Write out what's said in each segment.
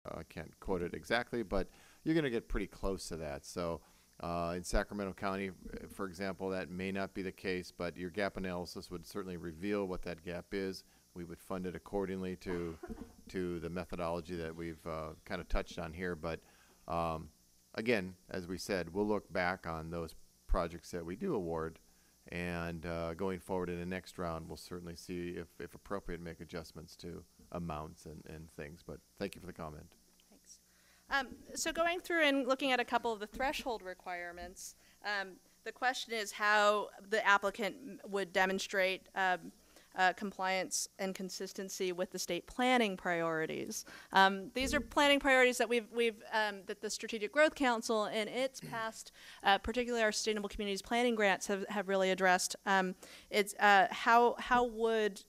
I can't quote it exactly, but you're going to get pretty close to that. So in Sacramento County, for example, that may not be the case, but your gap analysis would certainly reveal what that gap is. We would fund it accordingly to the methodology that we've kind of touched on here. But again, as we said, we'll look back on those projects that we do award, and going forward in the next round, we'll certainly see if appropriate, make adjustments to amounts and things. But thank you for the comment. Thanks. So going through and looking at a couple of the threshold requirements, the question is how the applicant would demonstrate compliance and consistency with the state planning priorities. These are planning priorities that that the Strategic Growth Council in its past, particularly our Sustainable Communities Planning grants, have really addressed. It's how would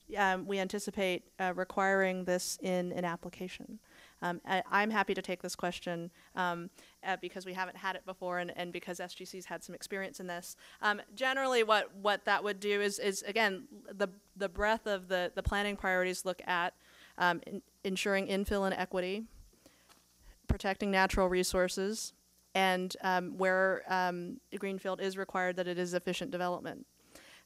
we anticipate requiring this in an application? I'm happy to take this question because we haven't had it before, and because SGC's had some experience in this. Generally, what that would do is again, the breadth of the planning priorities look at ensuring infill and equity, protecting natural resources, and where greenfield is required, that it is efficient development.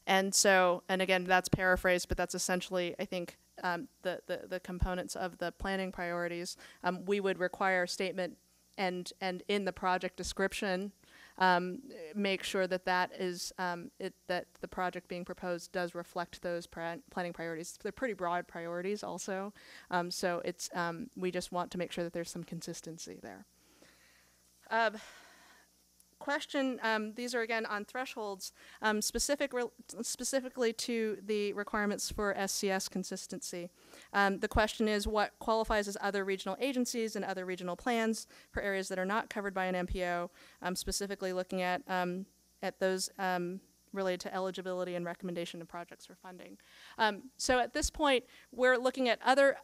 And so, and again, that's paraphrased, but that's essentially, I think, the components of the planning priorities. We would require a statement and in the project description, make sure that that the project being proposed does reflect those planning priorities. They're pretty broad priorities also, so it's we just want to make sure that there's some consistency there. Question, these are again on thresholds, specifically to the requirements for SCS consistency. The question is, what qualifies as other regional agencies and other regional plans for areas that are not covered by an MPO, specifically looking at those related to eligibility and recommendation of projects for funding. So at this point, we're looking at other,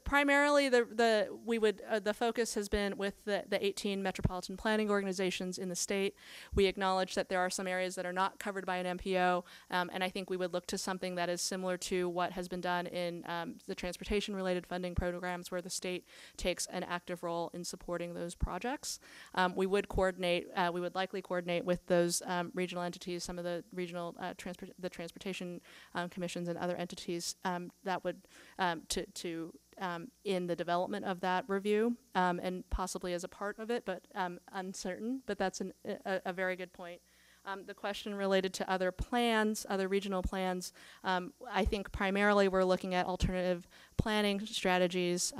primarily the focus has been with the 18 metropolitan planning organizations in the state. We acknowledge that there are some areas that are not covered by an MPO, and I think we would look to something that is similar to what has been done in the transportation-related funding programs, where the state takes an active role in supporting those projects. We would coordinate, we would likely coordinate with those regional entities, some of the regional transportation commissions and other entities that would in the development of that review, and possibly as a part of it, but uncertain. But that's a very good point. The question related to other plans, other regional plans, I think primarily we're looking at alternative planning strategies,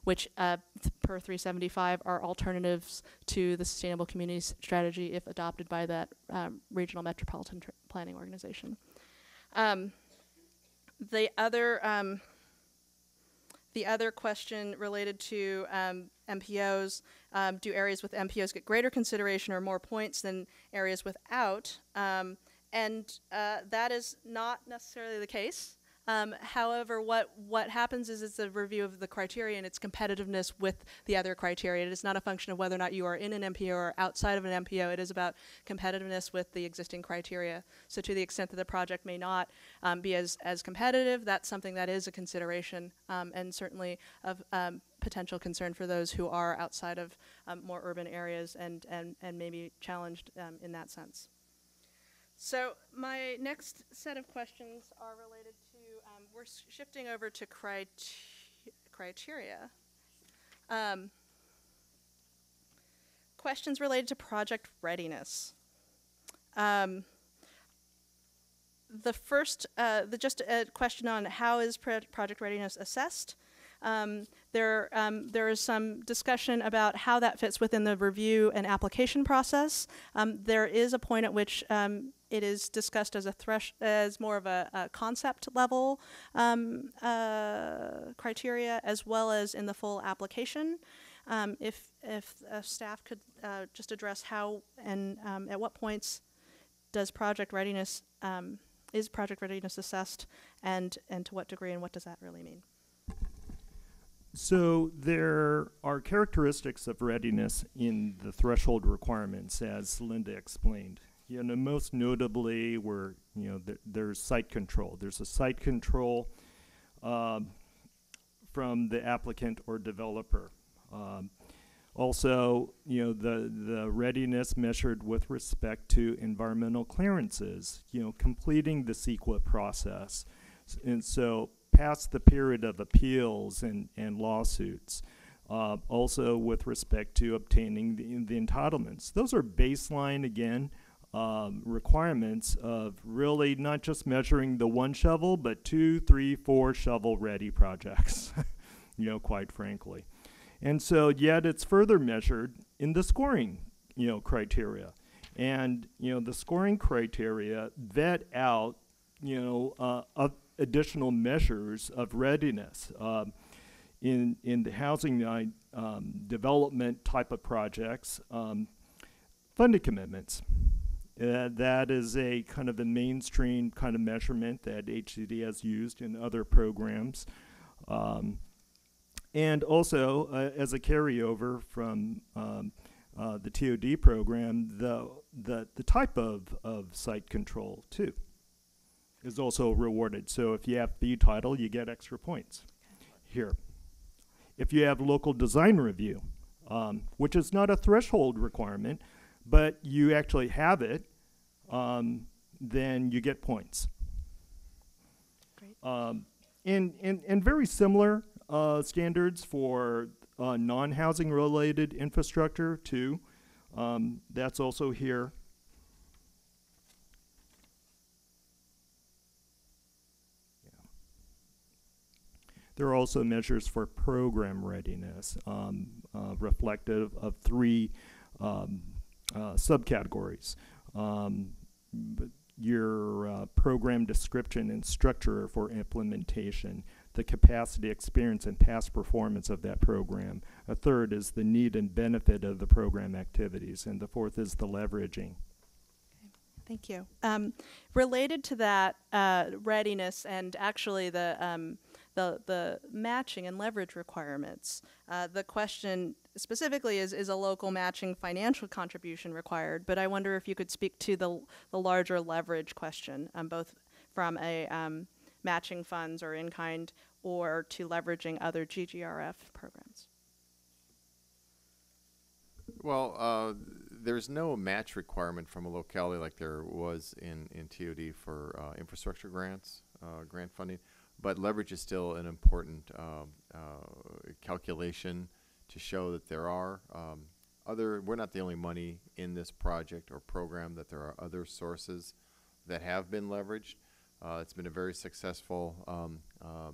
which per 375 are alternatives to the Sustainable Communities Strategy if adopted by that regional metropolitan planning organization. The other question related to MPOs, do areas with MPOs get greater consideration or more points than areas without? And that is not necessarily the case. However, what happens is it's a review of the criteria and its competitiveness with the other criteria. It is not a function of whether or not you are in an MPO or outside of an MPO. It is about competitiveness with the existing criteria. So to the extent that the project may not be as competitive, that's something that is a consideration, and certainly of potential concern for those who are outside of more urban areas and maybe challenged in that sense. So my next set of questions are related to, we're shifting over to criteria. Questions related to project readiness. The first, just a question on how is project readiness assessed. There is some discussion about how that fits within the review and application process. There is a point at which it is discussed as as more of a concept level criteria, as well as in the full application. If staff could just address how and at what points does project readiness is project readiness assessed, and to what degree, and what does that really mean? So there are characteristics of readiness in the threshold requirements, as Linda explained. You know, most notably, there's site control. There's a site control from the applicant or developer. Also, the readiness measured with respect to environmental clearances, completing the CEQA process. And so past the period of appeals and lawsuits. Also with respect to obtaining the entitlements. Those are baseline, again, requirements of really not just measuring the one shovel, but 2, 3, 4 shovel-ready projects, quite frankly. And so yet it's further measured in the scoring, criteria. And, the scoring criteria vet out, additional measures of readiness. In the housing development type of projects, funding commitments. That is a kind of a mainstream kind of measurement that HCD has used in other programs. And also, as a carryover from the TOD program, the type of site control, too, is also rewarded. So if you have fee title, you get extra points here. If you have local design review, which is not a threshold requirement, but you actually have it, then you get points. Great. And very similar standards for non-housing related infrastructure too. That's also here. There are also measures for program readiness, reflective of 3 subcategories. Your program description and structure for implementation, the capacity, experience, and past performance of that program. A third is the need and benefit of the program activities, and the fourth is the leveraging. Thank you. Related to that readiness and actually the matching and leverage requirements, the question specifically is a local matching financial contribution required, but I wonder if you could speak to the larger leverage question, both from a matching funds or in-kind or to leveraging other GGRF programs. Well, there's no match requirement from a locality like there was in TOD for infrastructure grants, grant funding, but leverage is still an important calculation to show that there are we're not the only money in this project or program, that there are other sources that have been leveraged. It's been a very successful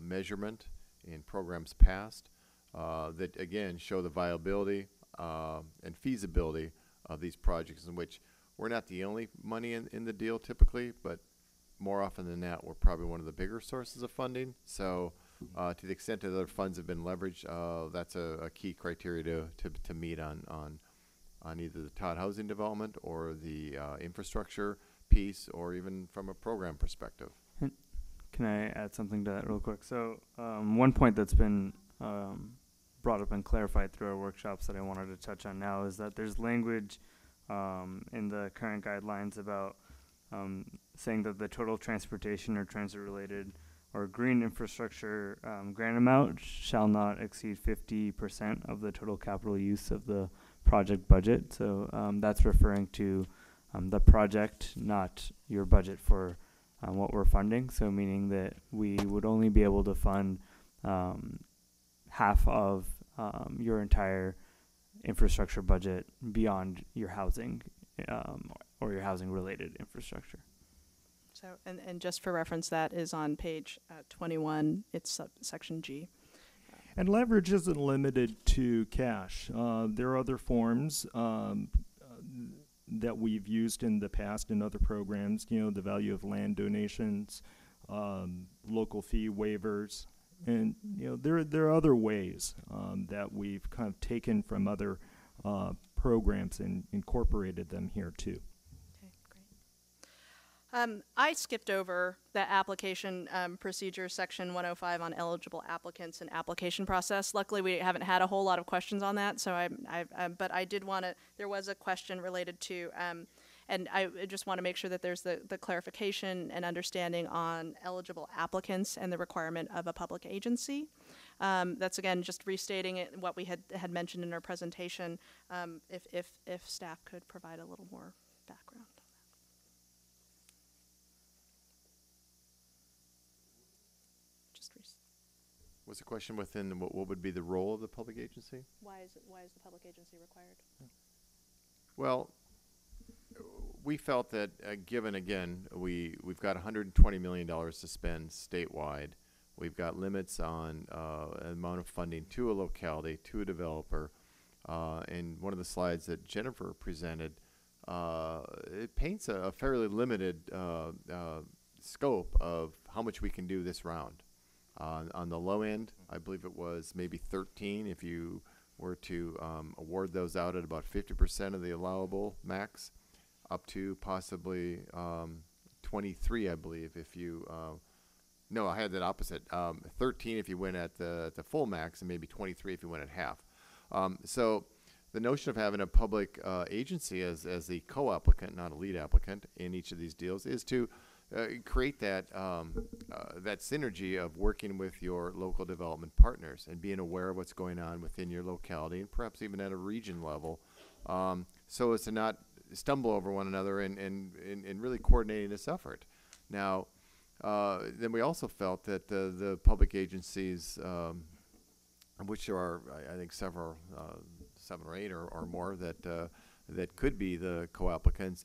measurement in programs past that, again, show the viability and feasibility of these projects, in which we're not the only money in the deal typically, but more often than not, we're probably one of the bigger sources of funding. So to the extent that other funds have been leveraged, that's a key criteria to meet on either the Todd housing development or the infrastructure piece, or even from a program perspective. Can I add something to that real quick? So one point that's been brought up and clarified through our workshops that I wanted to touch on now is that there's language in the current guidelines about saying that the total transportation or transit-related or green infrastructure grant amount shall not exceed 50% of the total capital use of the project budget. So that's referring to the project, not your budget for what we're funding. So meaning that we would only be able to fund half of your entire infrastructure budget beyond your housing or your housing related infrastructure. So, and just for reference, that is on page 21, it's section G. And leverage isn't limited to cash. There are other forms that we've used in the past in other programs, the value of land donations, local fee waivers, and there are other ways that we've kind of taken from other programs and incorporated them here too. I skipped over the application procedure section 105 on eligible applicants and application process. Luckily, we haven't had a whole lot of questions on that, so but I did want to, there was a question related to, and I just want to make sure that there's the clarification and understanding on eligible applicants and the requirement of a public agency. That's again just restating it, what we had mentioned in our presentation. If staff could provide a little more background. Was the question within what would be the role of the public agency? Why is the public agency required? Well, we felt that given, again, we've got $120 million to spend statewide. We've got limits on amount of funding to a locality, to a developer. And one of the slides that Jennifer presented, it paints a fairly limited scope of how much we can do this round. On the low end, I believe it was maybe 13 if you were to award those out at about 50% of the allowable max, up to possibly 23, I believe, if you no, I had that opposite. 13 if you went at the full max, and maybe 23 if you went at half. So the notion of having a public agency as the co-applicant, not a lead applicant, in each of these deals is to create that that synergy of working with your local development partners and being aware of what's going on within your locality, and perhaps even at a region level, so as to not stumble over one another and really coordinating this effort. Now, then we also felt that the public agencies, which there are, I think, several, 7 or 8 or more that could be the co-applicants,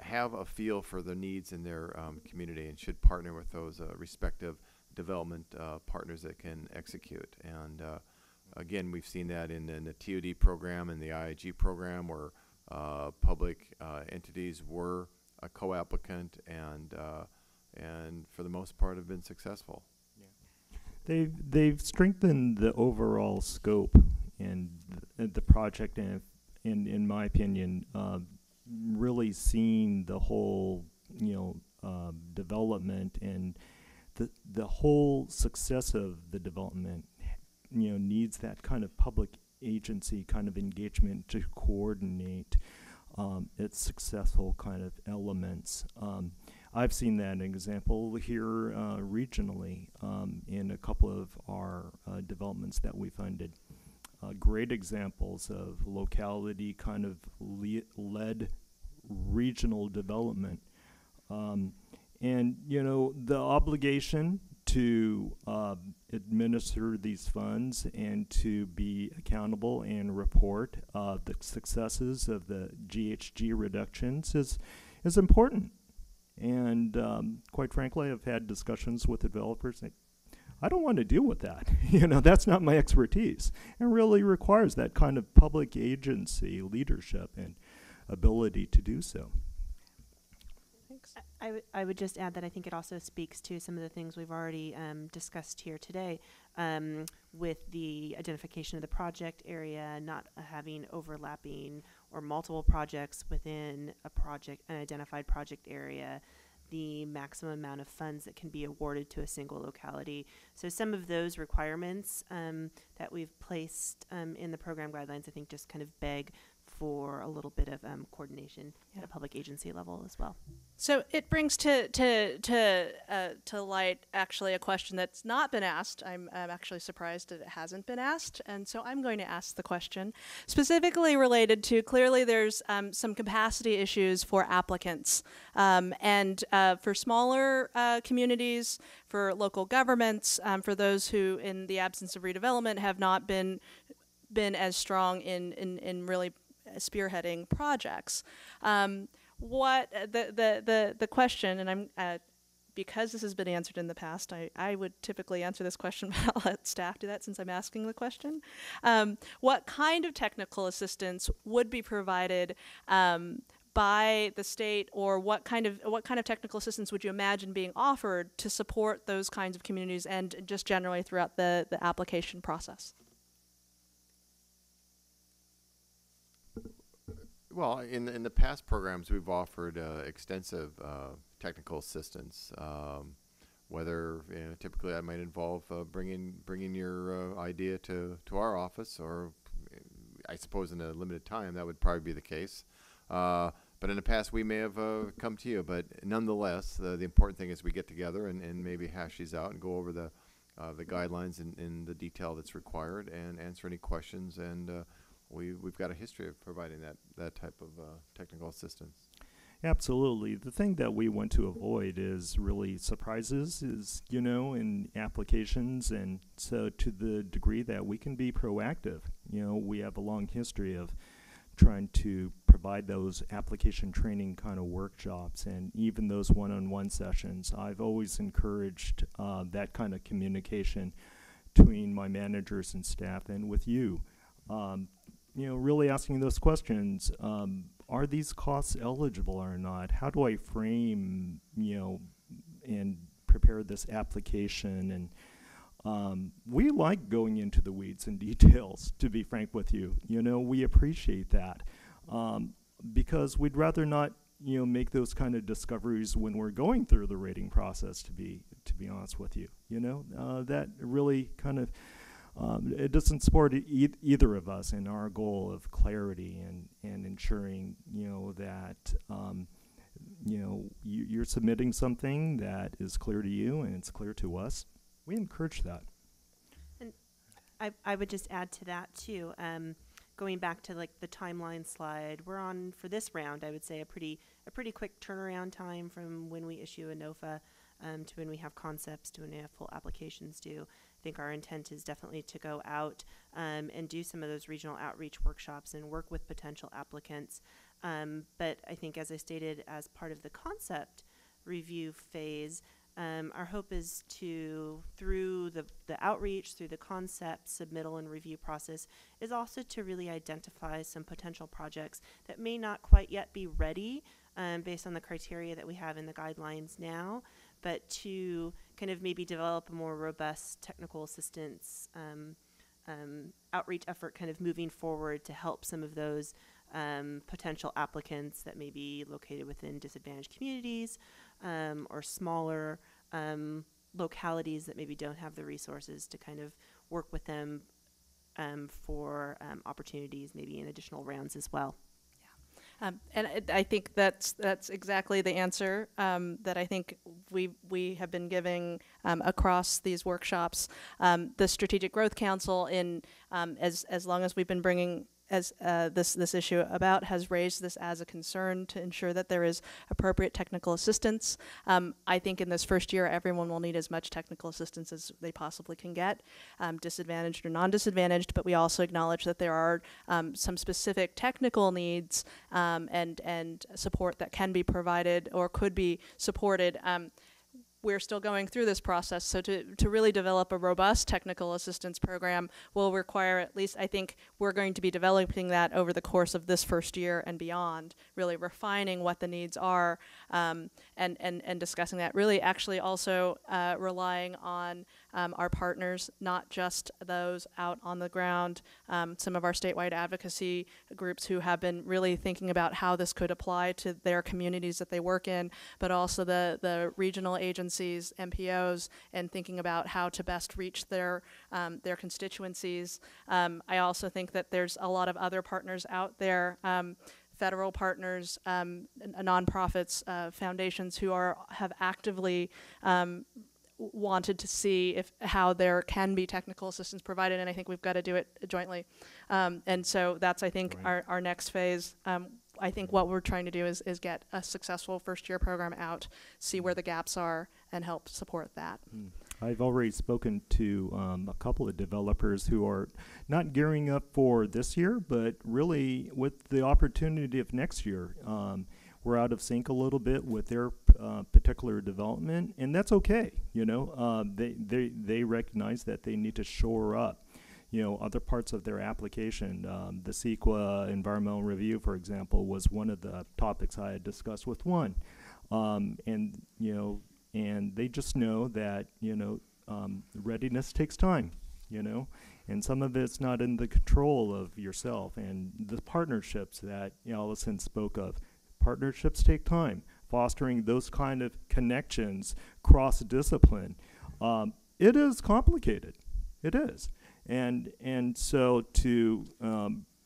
have a feel for the needs in their community and should partner with those respective development partners that can execute. And again, we've seen that in the TOD program and the IIG program, where public entities were a co-applicant and for the most part have been successful. They've strengthened the overall scope and the project, and in my opinion, really seeing the whole, development and the whole success of the development, needs that kind of public agency kind of engagement to coordinate its successful kind of elements. I've seen that example here regionally in a couple of our developments that we funded. Great examples of locality kind of led regional development. And, the obligation to administer these funds and to be accountable and report the successes of the GHG reductions is important. And quite frankly, I've had discussions with developers. I don't want to deal with that. That's not my expertise. It really requires that kind of public agency leadership and ability to do so. Thanks. I would just add that I think it also speaks to some of the things we've already discussed here today, with the identification of the project area, not having overlapping or multiple projects within an identified project area, the maximum amount of funds that can be awarded to a single locality. So some of those requirements that we've placed in the program guidelines, I think, just kind of beg for a little bit of coordination at a public agency level as well. So it brings to light actually a question that's not been asked. I'm actually surprised that it hasn't been asked, and so I'm going to ask the question specifically related to, clearly there's some capacity issues for applicants, and for smaller communities, for local governments, for those who, in the absence of redevelopment, have not been as strong in really spearheading projects. What the question, and I'm because this has been answered in the past, I would typically answer this question, but I'll let staff do that since I'm asking the question. What kind of technical assistance would be provided by the state, or what kind of technical assistance would you imagine being offered to support those kinds of communities and just generally throughout the application process? Well, in the past programs, we've offered extensive technical assistance. Whether typically that might involve bringing your idea to our office, or I suppose in a limited time that would probably be the case. But in the past, we may have come to you. But nonetheless, the important thing is we get together and maybe hash these out and go over the the guidelines in the detail that's required and answer any questions. And we've got a history of providing that type of technical assistance. Absolutely. The thing that we want to avoid is really surprises, in applications. And so to the degree that we can be proactive, we have a long history of trying to provide those application training kind of workshops and even those one-on-one sessions. I've always encouraged that kind of communication between my managers and staff and with you. Really asking those questions. Are these costs eligible or not? How do I frame, and prepare this application? And we like going into the weeds and details, to be frank with you. We appreciate that because we'd rather not, make those kind of discoveries when we're going through the rating process, to be honest with you. That really kind of, it doesn't support either of us in our goal of clarity and ensuring, that, you're submitting something that is clear to you and it's clear to us. We encourage that. And I would just add to that too. Going back to like the timeline slide, we're on for this round. I would say a pretty quick turnaround time from when we issue a NOFA to when we have concepts to when we have full applications due. I think our intent is definitely to go out and do some of those regional outreach workshops and work with potential applicants. But I think, as I stated, as part of the concept review phase, our hope is to, through the outreach, through the concept submittal and review process, is also to really identify some potential projects that may not quite yet be ready based on the criteria that we have in the guidelines now, but to kind of maybe develop a more robust technical assistance outreach effort kind of moving forward to help some of those potential applicants that may be located within disadvantaged communities or smaller localities that maybe don't have the resources to kind of work with them for opportunities maybe in additional rounds as well. I think that's exactly the answer that I think we have been giving across these workshops. The Strategic Growth Council, as long as we've been bringing this issue about, has raised this as a concern to ensure that there is appropriate technical assistance. I think in this first year, everyone will need as much technical assistance as they possibly can get, disadvantaged or non-disadvantaged, but we also acknowledge that there are some specific technical needs and support that can be provided or could be supported. We're still going through this process, so to really develop a robust technical assistance program will require, at least I think we're going to be developing that over the course of this first year and beyond, really refining what the needs are and discussing that, really actually also relying on our partners, not just those out on the ground, some of our statewide advocacy groups who have been really thinking about how this could apply to their communities that they work in, but also the regional agencies, MPOs, and thinking about how to best reach their constituencies. I also think that there's a lot of other partners out there, federal partners, nonprofits, foundations who have actively wanted to see how there can be technical assistance provided, and I think we've got to do it jointly. And so that's, I think, right. our next phase. I think what we're trying to do is get a successful first-year program out, see where the gaps are, and help support that. I've already spoken to a couple of developers who are not gearing up for this year, but really with the opportunity of next year. We're out of sync a little bit with their particular development, and that's okay. They recognize that they need to shore up other parts of their application. The CEQA environmental review, for example, was one of the topics I had discussed with one. And they just know that, readiness takes time, and some of it's not in the control of yourself. And the partnerships that Allison spoke of, partnerships take time. Fostering those kind of connections, cross-discipline, it is complicated. It is. And so to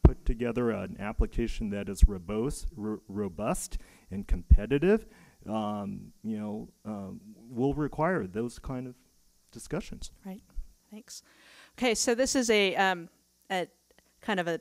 put together an application that is robust and competitive, will require those kind of discussions. Right. Thanks. Okay, so this is a kind of a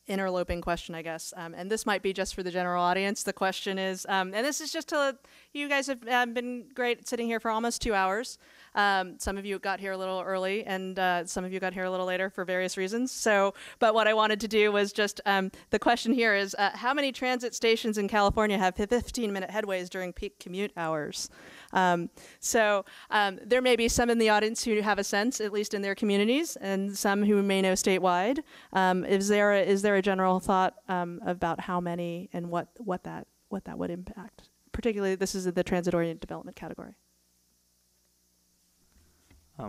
interloping question, I guess, and this might be just for the general audience. The question is, and this is just to, you guys have been great sitting here for almost 2 hours. Some of you got here a little early, and some of you got here a little later for various reasons. So, but what I wanted to do was just, the question here is, how many transit stations in California have 15-minute headways during peak commute hours? There may be some in the audience who have a sense, at least in their communities, and some who may know statewide. Is there a general thought about how many and what that would impact? Particularly, this is the transit-oriented development category.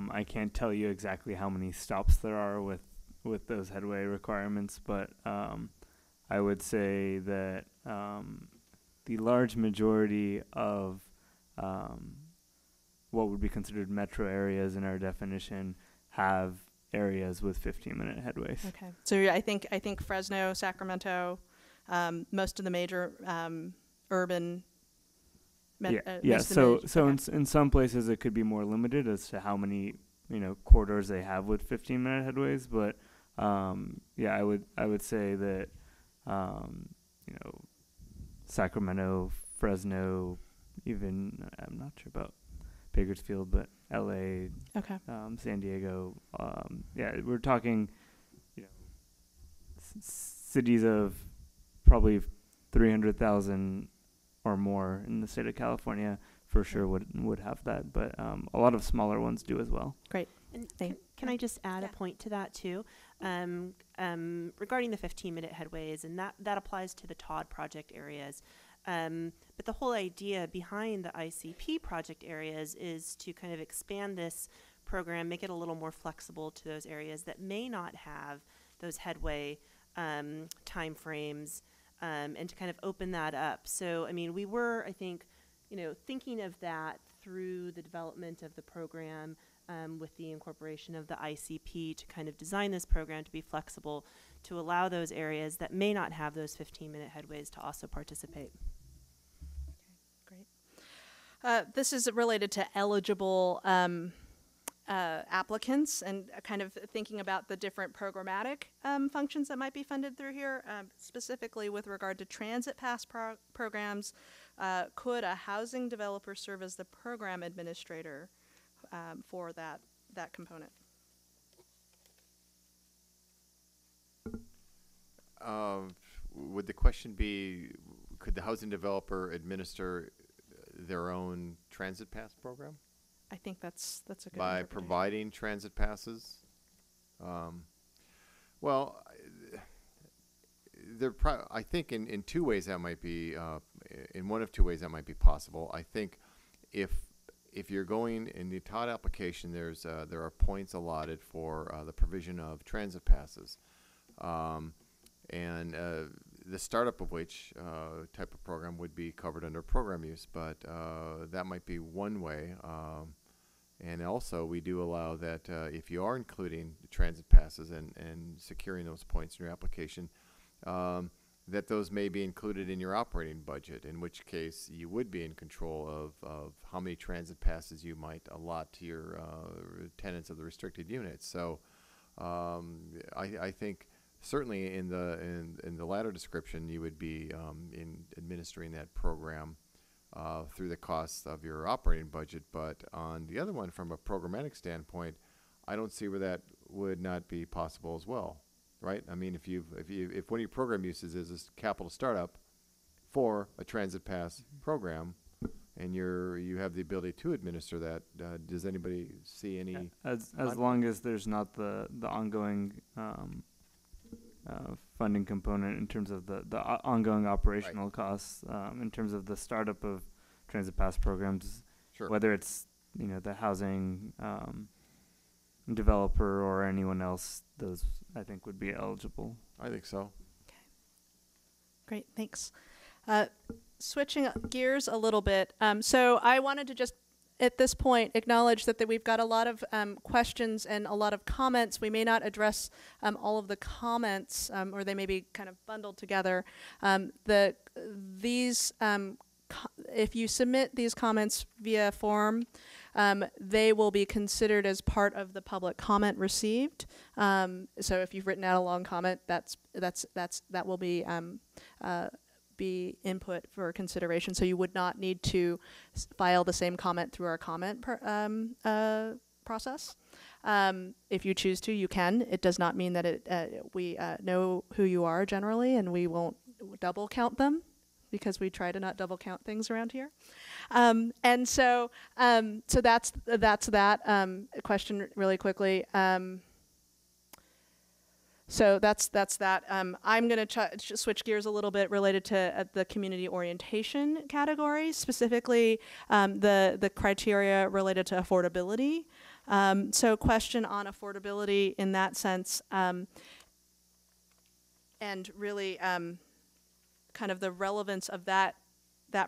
I can't tell you exactly how many stops there are with those headway requirements, but I would say that the large majority of what would be considered metro areas in our definition have areas with 15-minute headways. Okay, so I think Fresno, Sacramento, most of the major urban. So in some places it could be more limited as to how many corridors they have with 15-minute headways, but I would say that Sacramento, Fresno, even I'm not sure about Bakersfield, but LA, okay, San Diego, we're talking cities of probably 300,000 or more in the state of California for sure would have that, but a lot of smaller ones do as well. Great. And can I just add a point to that too? Regarding the 15-minute headways, and that applies to the Todd project areas. But the whole idea behind the ICP project areas is to kind of expand this program, make it a little more flexible to those areas that may not have those headway time frames, and to kind of open that up. So, I mean, we were, I think, thinking of that through the development of the program, with the incorporation of the ICP to kind of design this program to be flexible, to allow those areas that may not have those 15-minute headways to also participate. Okay, great. This is related to eligible applicants and kind of thinking about the different programmatic functions that might be funded through here, specifically with regard to transit pass programs. Could a housing developer serve as the program administrator for that component? Would the question be, could the housing developer administer their own transit pass program? I think that's a good by providing transit passes. Well, I think in two ways that might be, in one of two ways that might be possible. I think if you're going in the Todd application, there are points allotted for the provision of transit passes, and the startup of which type of program would be covered under program use, but that might be one way. And also, we do allow that if you are including the transit passes and securing those points in your application, that those may be included in your operating budget, in which case you would be in control of how many transit passes you might allot to your tenants of the restricted units. So I think certainly in the latter description, you would be in administering that program through the costs of your operating budget. But on the other one, from a programmatic standpoint, I don't see where that would not be possible as well, right? I mean, if one of your program uses is this capital startup for a transit pass program, and you have the ability to administer that, does anybody see any? As long as there's not the ongoing funding component in terms of the ongoing operational costs, in terms of the startup of transit pass programs, Sure. whether it's the housing developer or anyone else, those I think would be eligible. I think so. Okay. Great, thanks. Switching gears a little bit, so I wanted to just at this point acknowledge that we've got a lot of questions and a lot of comments. We may not address all of the comments, or they may be kind of bundled together. If you submit these comments via form, they will be considered as part of the public comment received. So if you've written out a long comment, that will be input for consideration. So you would not need to file the same comment through our comment process. If you choose to, you can. It does not mean that we know who you are generally, and we won't double count them, because we try to not double count things around here. And so that's that question really quickly. So that's that. I'm going to switch gears a little bit related to the community orientation category, specifically the criteria related to affordability. So question on affordability in that sense, and really kind of the relevance of that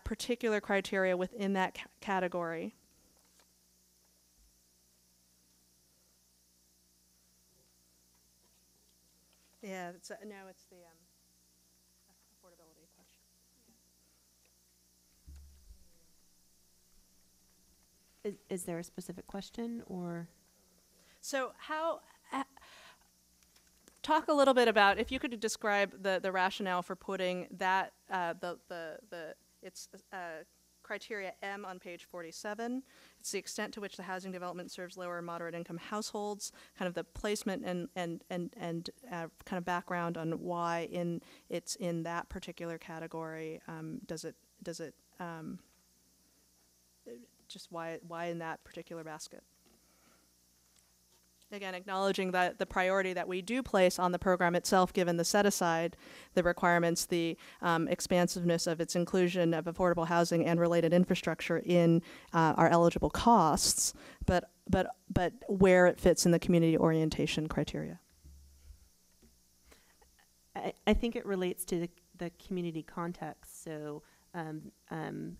particular criteria within that category. Yeah, it's the affordability question. Is there a specific question, or? So how, talk a little bit about, if you could describe the rationale for putting that, it's criteria M on page 47. It's the extent to which the housing development serves lower and moderate income households, kind of the placement and kind of background on why it's in that particular category. Just why in that particular basket? Again, acknowledging that the priority that we do place on the program itself, given the set-aside, the requirements, the expansiveness of its inclusion of affordable housing and related infrastructure in our eligible costs, but where it fits in the community orientation criteria. I think it relates to the community context, so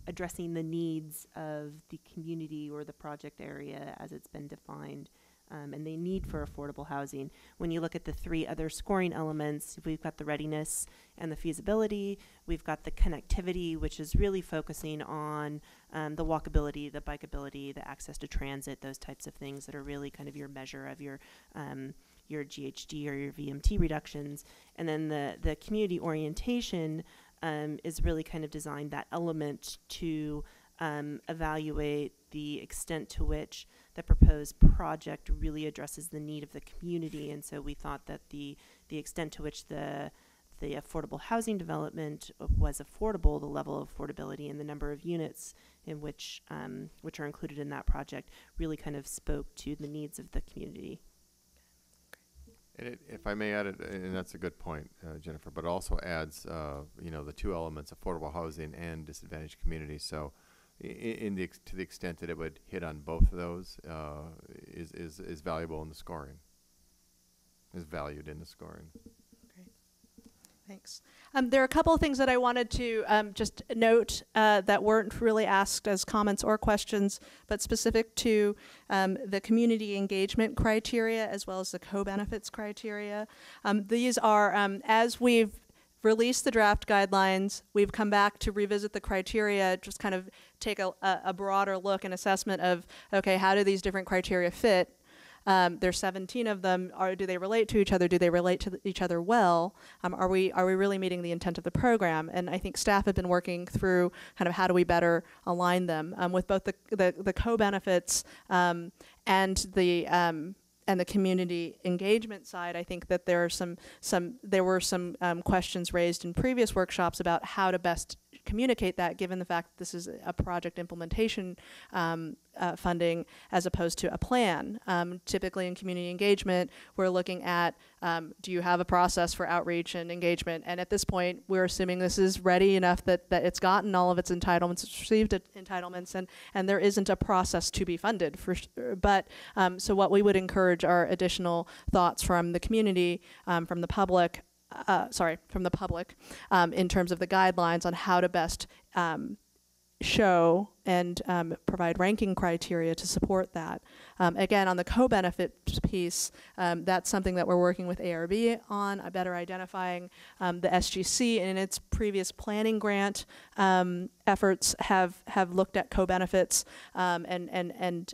addressing the needs of the community or the project area as it's been defined. And the need for affordable housing. When you look at the three other scoring elements, we've got the readiness and the feasibility. We've got the connectivity, which is really focusing on the walkability, the bikeability, the access to transit, those types of things that are really kind of your measure of your GHG or your VMT reductions. And then the community orientation is really kind of designed that element to evaluate the extent to which the proposed project really addresses the need of the community. And so we thought that the extent to which the affordable housing development was affordable, the level of affordability and the number of units in which are included in that project really kind of spoke to the needs of the community. And if I may add it, and that's a good point, Jennifer, but it also adds, the two elements, affordable housing and disadvantaged communities. So to the extent that it would hit on both of those, is valuable in the scoring, is valued in the scoring. Great, thanks. There are a couple of things that I wanted to just note that weren't really asked as comments or questions, but specific to the community engagement criteria as well as the co-benefits criteria. These are, as we've released the draft guidelines, we've come back to revisit the criteria, just kind of take a broader look and assessment of, okay, how do these different criteria fit? There's 17 of them. Do they relate to each other? Do they relate to each other well? Are we really meeting the intent of the program? And I think staff have been working through kind of how do we better align them with both the co-benefits and the community engagement side. I think that there were some questions raised in previous workshops about how to best communicate that, given the fact that this is a project implementation funding as opposed to a plan. Typically in community engagement, we're looking at, do you have a process for outreach and engagement? And at this point, we're assuming this is ready enough that it's gotten all of its entitlements, it's received entitlements, and there isn't a process to be funded. But so what we would encourage are additional thoughts from the community, from the public, in terms of the guidelines on how to best show and provide ranking criteria to support that. Again, on the co-benefit piece, that's something that we're working with ARB on, better identifying the SGC in its previous planning grant efforts have looked at co-benefits, and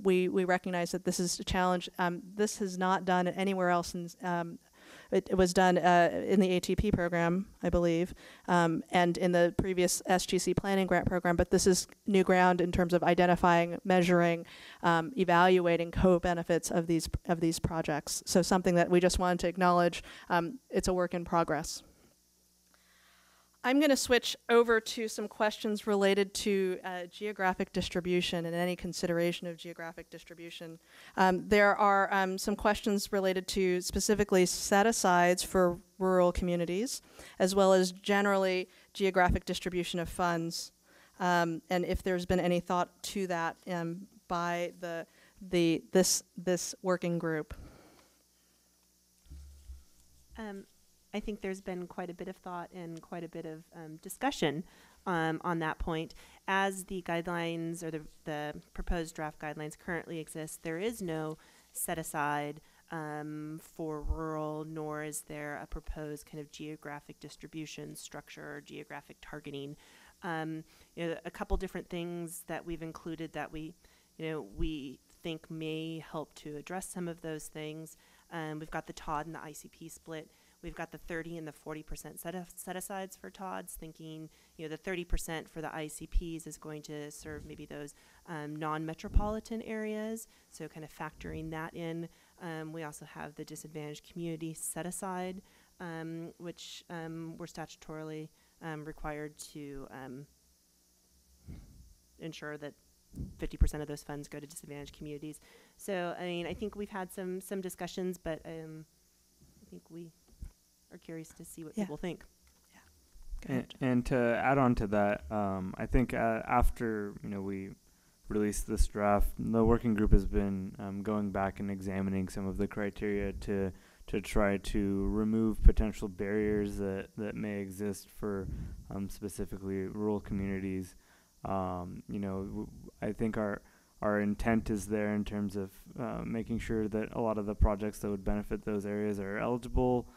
we recognize that this is a challenge. This is not done anywhere else in it was done in the ATP program, I believe, and in the previous SGC planning grant program, but this is new ground in terms of identifying, measuring, evaluating co-benefits of these projects. So something that we just wanted to acknowledge, it's a work in progress. I'm going to switch over to some questions related to geographic distribution and any consideration of geographic distribution. There are some questions related to specifically set-asides for rural communities, as well as generally geographic distribution of funds, and if there's been any thought to that by this working group. I think there's been quite a bit of thought and quite a bit of discussion on that point. As the guidelines or the proposed draft guidelines currently exist, there is no set aside for rural, nor is there a proposed kind of geographic distribution structure or geographic targeting. You know, a couple different things that we've included that we think may help to address some of those things. We've got the TOD and the ICP split. We've got the 30 and the 40% set-asides for TODs, thinking, the 30% for the ICPs is going to serve maybe those non-metropolitan areas, so kind of factoring that in. We also have the disadvantaged community set-aside, which we're statutorily required to ensure that 50% of those funds go to disadvantaged communities. So, I mean, I think we've had some discussions, but I think we are curious to see what people think. And to add on to that, I think after we released this draft, the working group has been going back and examining some of the criteria to try to remove potential barriers that may exist for specifically rural communities. I think our intent is there in terms of making sure that a lot of the projects that would benefit those areas are eligible.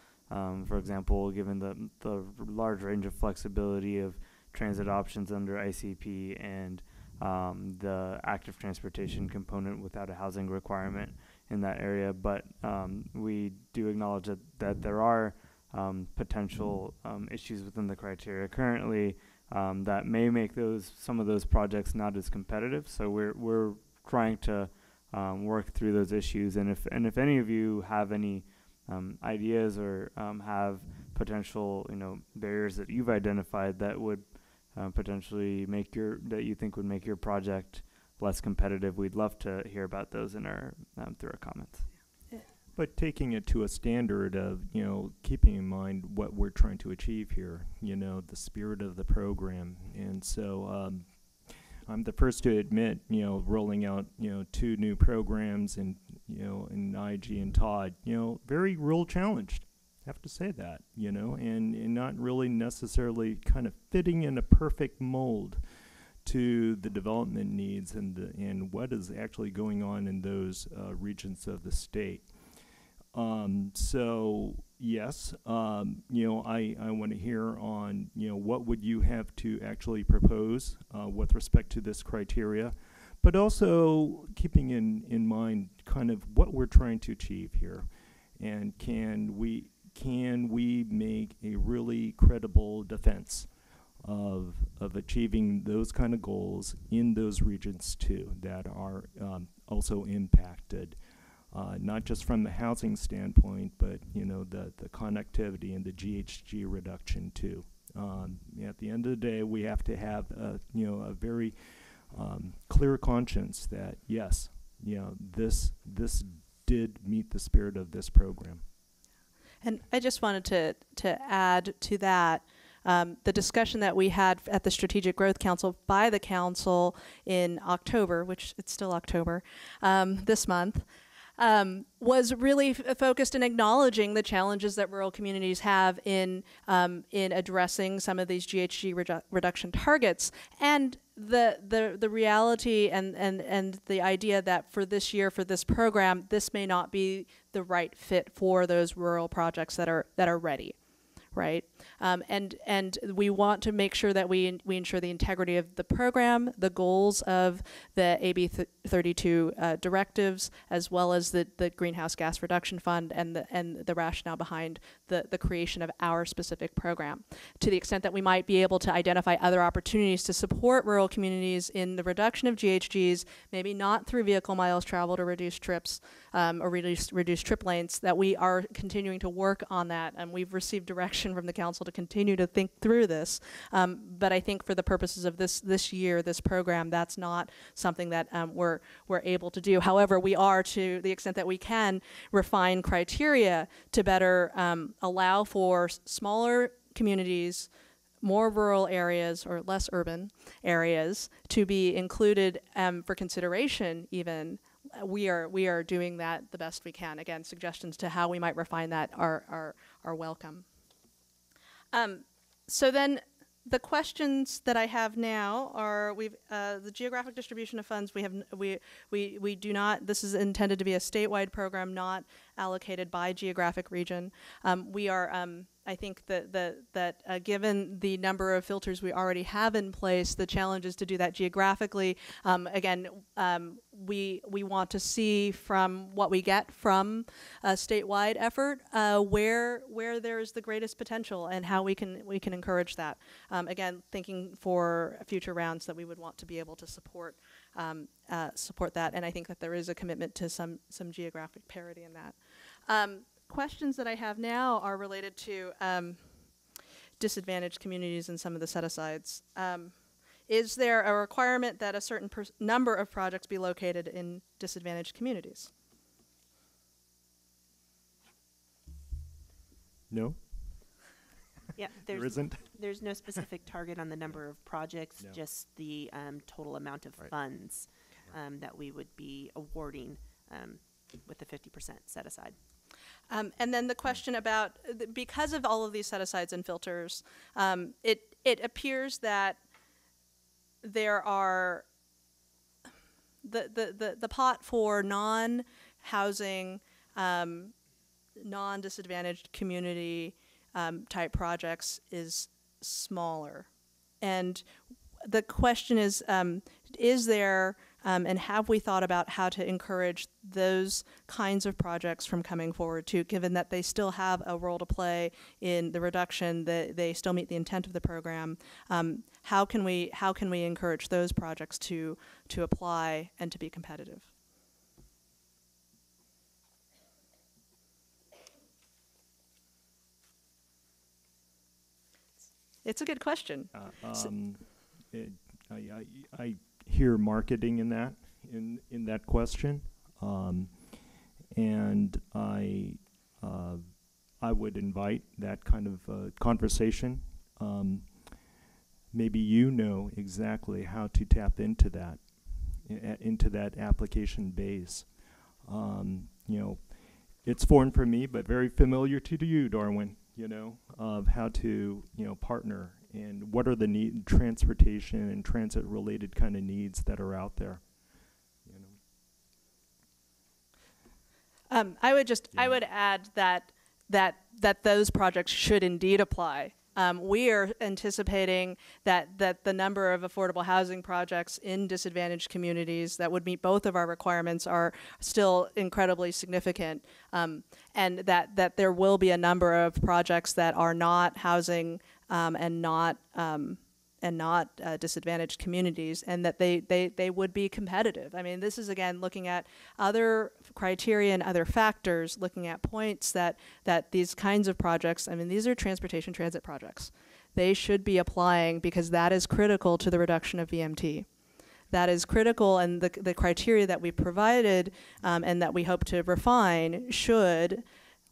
For example, given the large range of flexibility of transit options under ICP and the active transportation component without a housing requirement in that area. But we do acknowledge that there are potential issues within the criteria currently that may make some of those projects not as competitive. So we're trying to work through those issues. And if any of you have any ideas or have potential barriers that you've identified that would potentially that you think would make your project less competitive, we'd love to hear about those in our through our comments. But taking it to a standard of, keeping in mind what we're trying to achieve here, the spirit of the program. And so I'm the first to admit, rolling out, 2 new programs and, in IG and TOD, very real challenged. I have to say that, and not really necessarily kind of fitting in a perfect mold to the development needs and what is actually going on in those regions of the state. So yes, I want to hear on, what would you have to actually propose with respect to this criteria, but also keeping in mind kind of what we're trying to achieve here, and can we make a really credible defense of achieving those kind of goals in those regions too that are also impacted. Not just from the housing standpoint, but the connectivity and the GHG reduction too. At the end of the day, we have to have a very clear conscience that yes, this did meet the spirit of this program. And I just wanted to add to that. The discussion that we had at the Strategic Growth Council by the council in October, which it's still October, this month, was really focused in acknowledging the challenges that rural communities have in addressing some of these GHG reduction targets, and the reality and the idea that for this year, for this program, this may not be the right fit for those rural projects that are ready, right? And we want to make sure that we ensure the integrity of the program, the goals of the AB 32 directives, as well as the Greenhouse Gas Reduction Fund and the rationale behind the creation of our specific program. To the extent that we might be able to identify other opportunities to support rural communities in the reduction of GHGs, maybe not through vehicle miles traveled or reduced trips or reduced trip lengths, that we are continuing to work on that, and we've received direction from the council to continue to think through this. But I think for the purposes of this year, this program, that's not something that we're able to do. However, we are, to the extent that we can, refine criteria to better allow for smaller communities, more rural areas or less urban areas to be included for consideration even. We are doing that the best we can. Again, suggestions to how we might refine that are welcome. So then the questions that I have now are the geographic distribution of funds. We do not. This is intended to be a statewide program, not allocated by geographic region. We are. I think that given the number of filters we already have in place, the challenge is to do that geographically. Again, we want to see from what we get from a statewide effort where there is the greatest potential and how we can encourage that. Again, thinking for future rounds that we would want to be able to support that, and I think that there is a commitment to some geographic parity in that. Questions that I have now are related to disadvantaged communities and some of the set-asides. Is there a requirement that a certain number of projects be located in disadvantaged communities? No, Yeah, there isn't. There's no specific target on the number of projects, No. just the total amount of Right. funds that we would be awarding with the 50% set aside. And then the question about, because of all of these set-asides and filters, it appears that there are the pot for non-housing, non-disadvantaged community type projects is smaller. And the question is there, and have we thought about how to encourage those kinds of projects from coming forward too, given that they still have a role to play in the reduction, they still meet the intent of the program. How can we encourage those projects to apply and to be competitive? It's a good question. I hear marketing in that question, and I would invite that kind of conversation. Maybe you know exactly how to tap into that application base. You know, it's foreign for me, but very familiar to you, Darwin. You know, of how to partner and what are the transportation and transit related kind of needs that are out there. You know. I would add that those projects should indeed apply. We are anticipating that the number of affordable housing projects in disadvantaged communities that would meet both of our requirements are still incredibly significant, and that there will be a number of projects that are not housing and not disadvantaged communities, and that they would be competitive. I mean, this is again looking at other criteria and other factors, looking at points that these kinds of projects, I mean, these are transportation transit projects. They should be applying because that is critical to the reduction of VMT. That is critical, and the criteria that we provided and that we hope to refine should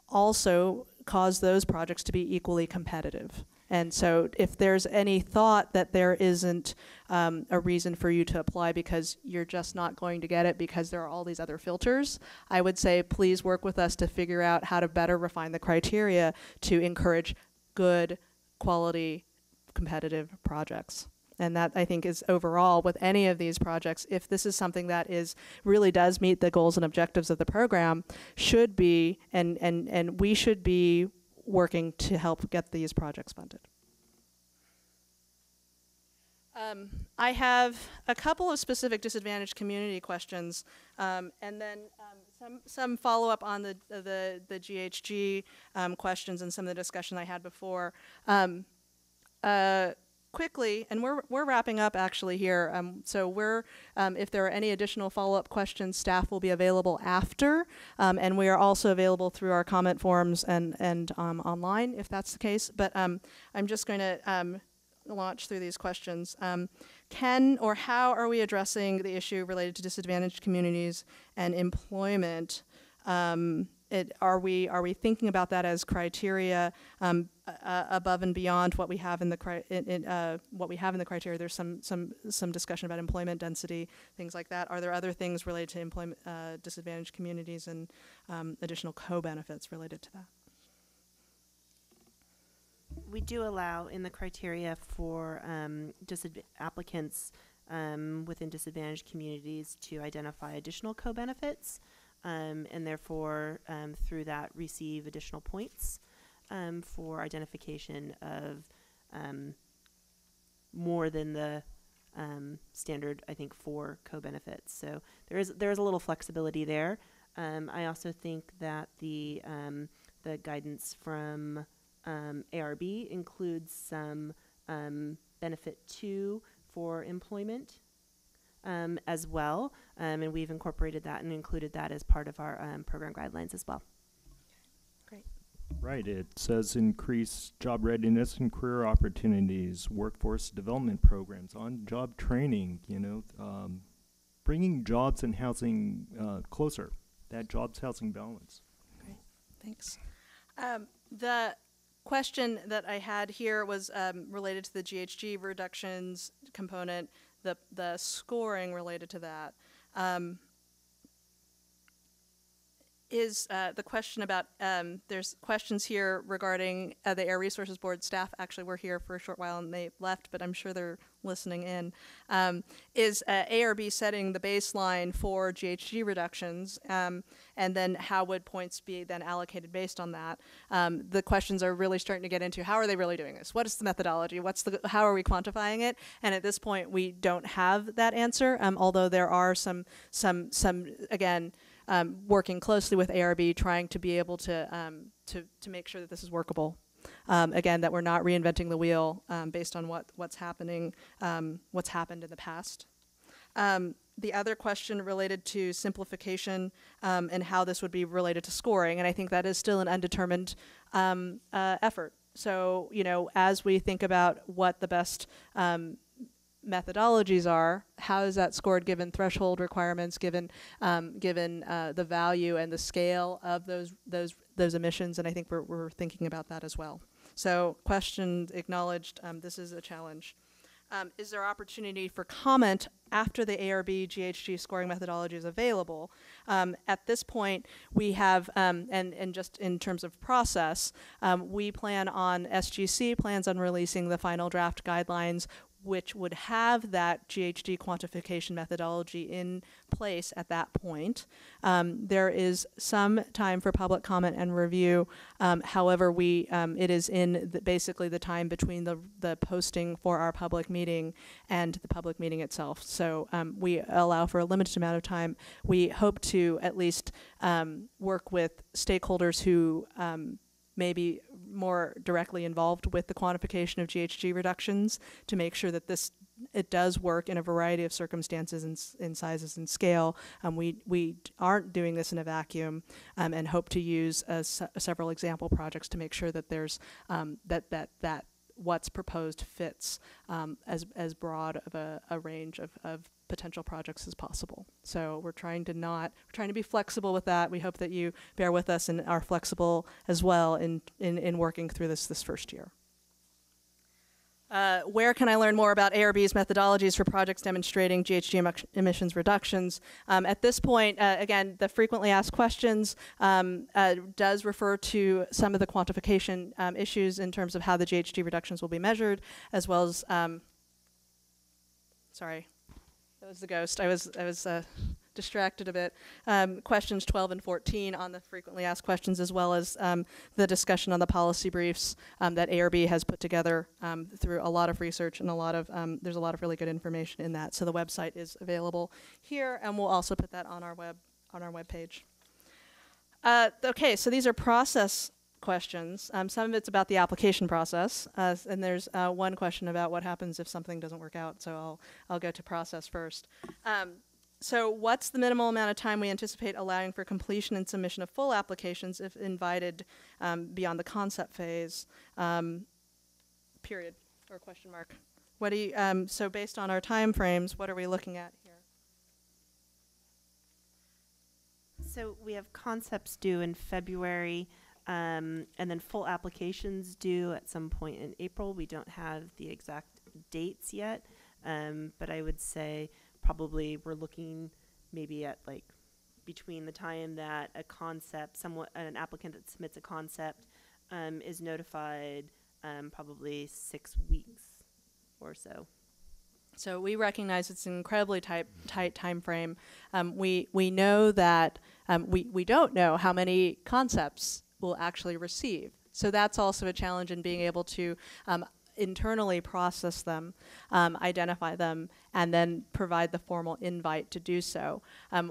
also cause those projects to be equally competitive. And so if there's any thought that there isn't a reason for you to apply because you're just not going to get it because there are all these other filters, I would say please work with us to figure out how to better refine the criteria to encourage good, quality, competitive projects. And that, I think, is overall with any of these projects, if this is something that really does meet the goals and objectives of the program, should be, and we should be working to help get these projects funded. I have a couple of specific disadvantaged community questions, and then some follow-up on the GHG questions and some of the discussion I had before. Quickly, and we're wrapping up actually here. So we're if there are any additional follow-up questions, staff will be available after, and we are also available through our comment forms and online if that's the case. But I'm just going to launch through these questions. Can or how are we addressing the issue related to disadvantaged communities and employment? Are we thinking about that as criteria above and beyond what we have in the what we have in the criteria? There's some discussion about employment density, things like that. Are there other things related to employment disadvantaged communities and additional co-benefits related to that? We do allow in the criteria for applicants within disadvantaged communities to identify additional co-benefits, and therefore through that receive additional points for identification of more than the standard, I think, 4 co-benefits. So there is a little flexibility there. I also think that the guidance from ARB includes some benefit 2 for employment as well, and we've incorporated that and included that as part of our program guidelines as well. Great. Right, it says increase job readiness and career opportunities, workforce development programs, on-job training, bringing jobs and housing closer, that jobs housing balance. Great, thanks. The question that I had here was related to the GHG reductions component, the scoring related to that. Is the question about, there's questions here regarding the Air Resources Board staff actually were here for a short while and they left, but I'm sure they're listening in. Is ARB setting the baseline for GHG reductions, and then how would points be then allocated based on that? The questions are really starting to get into how are they really doing this? What is the methodology? How are we quantifying it? And at this point, we don't have that answer, although there are some again, working closely with ARB, trying to be able to make sure that this is workable. Again, that we're not reinventing the wheel based on what's happened in the past. The other question related to simplification and how this would be related to scoring, and I think that is still an undetermined effort. So, as we think about what the best methodologies are, how is that scored given threshold requirements, given the value and the scale of those emissions, and I think we're thinking about that as well. So question acknowledged, this is a challenge. Is there opportunity for comment after the ARB GHG scoring methodology is available? At this point, we have, and just in terms of process, we plan on, SGC plans on releasing the final draft guidelines, which would have that GHG quantification methodology in place at that point. There is some time for public comment and review. However, it is in basically the time between the posting for our public meeting and the public meeting itself. So we allow for a limited amount of time. We hope to at least work with stakeholders who may be more directly involved with the quantification of GHG reductions to make sure that it does work in a variety of circumstances and sizes and scale. We aren't doing this in a vacuum, and hope to use several example projects to make sure that there's that what's proposed fits as broad of a range of potential projects as possible. So we're trying to be flexible with that. We hope that you bear with us and are flexible as well in working through this first year. Where can I learn more about ARB's methodologies for projects demonstrating GHG emissions reductions? At this point, again, the frequently asked questions does refer to some of the quantification issues in terms of how the GHG reductions will be measured, as well as sorry, that was the ghost. I was distracted a bit. Questions 12 and 14 on the frequently asked questions, as well as the discussion on the policy briefs that ARB has put together through a lot of research, and there's a lot of really good information in that. So the website is available here, and we'll also put that on our web page. Okay, so these are process questions. Some of it's about the application process, and there's one question about what happens if something doesn't work out. So I'll go to process first. So what's the minimal amount of time we anticipate allowing for completion and submission of full applications if invited beyond the concept phase? Period or question mark. What do you? So based on our time frames, what are we looking at here? So we have concepts due in February, and then full applications due at some point in April. We don't have the exact dates yet, but I would say probably we're looking maybe at like between the time that a concept, an applicant that submits a concept is notified, probably 6 weeks or so. So we recognize it's an incredibly tight time frame. We know that we don't know how many concepts we'll actually receive. So that's also a challenge in being able to internally process them, identify them, and then provide the formal invite to do so.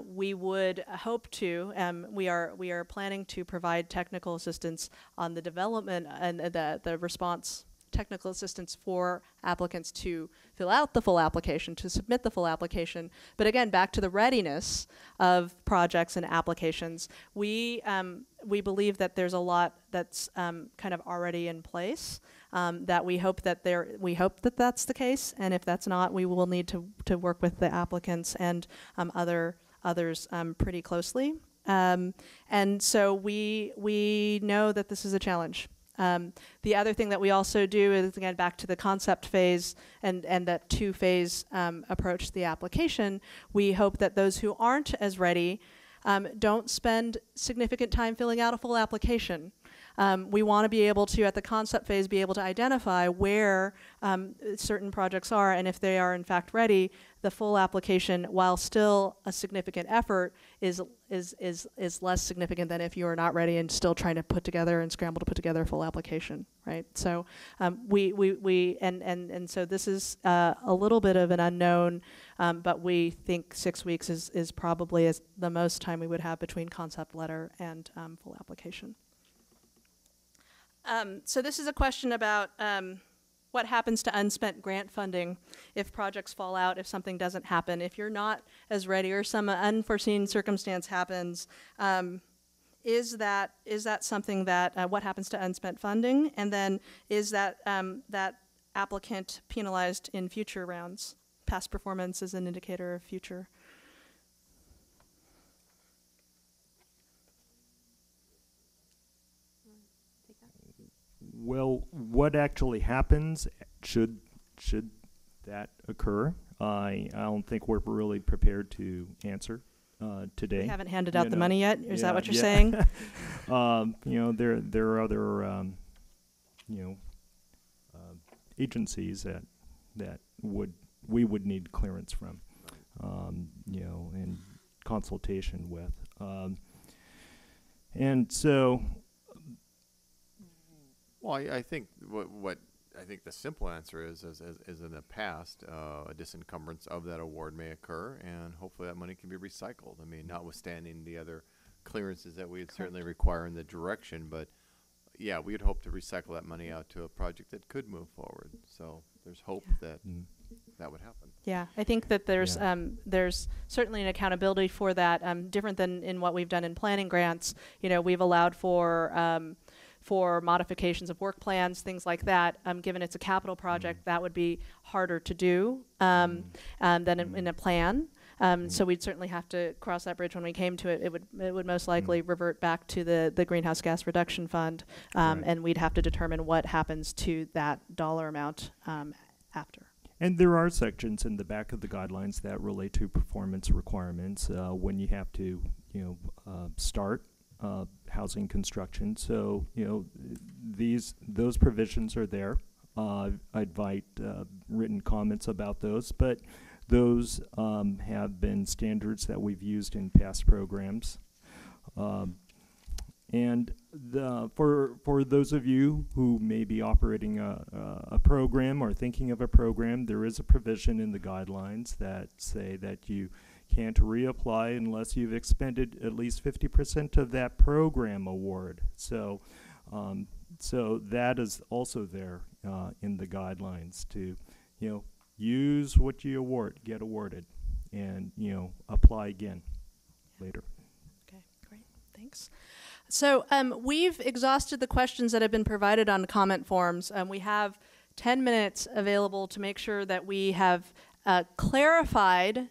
We would hope to, we are planning to provide technical assistance on the development and the response technical assistance for applicants to fill out the full application, to submit the full application. But again, back to the readiness of projects and applications, we believe that there's a lot that's kind of already in place. That we hope that that's the case, and if that's not, we will need to work with the applicants and others pretty closely. And so we know that this is a challenge. The other thing that we also do is, again, back to the concept phase and that two-phase approach to the application, we hope that those who aren't as ready don't spend significant time filling out a full application. We want to be able to, at the concept phase, be able to identify where certain projects are, and if they are in fact ready, the full application, while still a significant effort, is less significant than if you are not ready and still trying to put together and scramble to put together a full application, right? So and so this is a little bit of an unknown, but we think 6 weeks is probably the most time we would have between concept letter and full application. So this is a question about what happens to unspent grant funding if projects fall out, if something doesn't happen, if you're not as ready or some unforeseen circumstance happens. Is that something that, what happens to unspent funding? And then is that applicant penalized in future rounds? Past performance is an indicator of future. Well, what actually happens should that occur? I don't think we're really prepared to answer today. We haven't handed out the money yet. Is that what you're saying? There are other agencies that we would need clearance from, in consultation with, and so. Well, I think what I think the simple answer is in the past, a disencumbrance of that award may occur, and hopefully that money can be recycled. I mean, notwithstanding the other clearances that we would certainly require in the direction, but yeah, we would hope to recycle that money out to a project that could move forward. So there's hope that that would happen. Yeah, I think that there's certainly an accountability for that, different than in what we've done in planning grants. We've allowed for modifications of work plans, things like that. Given it's a capital project, that would be harder to do than in a plan. So we'd certainly have to cross that bridge when we came to it. It would most likely revert back to the Greenhouse Gas Reduction Fund, and we'd have to determine what happens to that dollar amount after. And there are sections in the back of the guidelines that relate to performance requirements when you have to, start housing construction. So, those provisions are there. I invite written comments about those, but Those have been standards that we've used in past programs. And for those of you who may be operating a program or thinking of a program, there is a provision in the guidelines that say that you can't reapply unless you've expended at least 50% of that program award. So that is also there in the guidelines to, use what you get awarded, and apply again later. Okay, great, thanks. So we've exhausted the questions that have been provided on the comment forms. We have 10 minutes available to make sure that we have clarified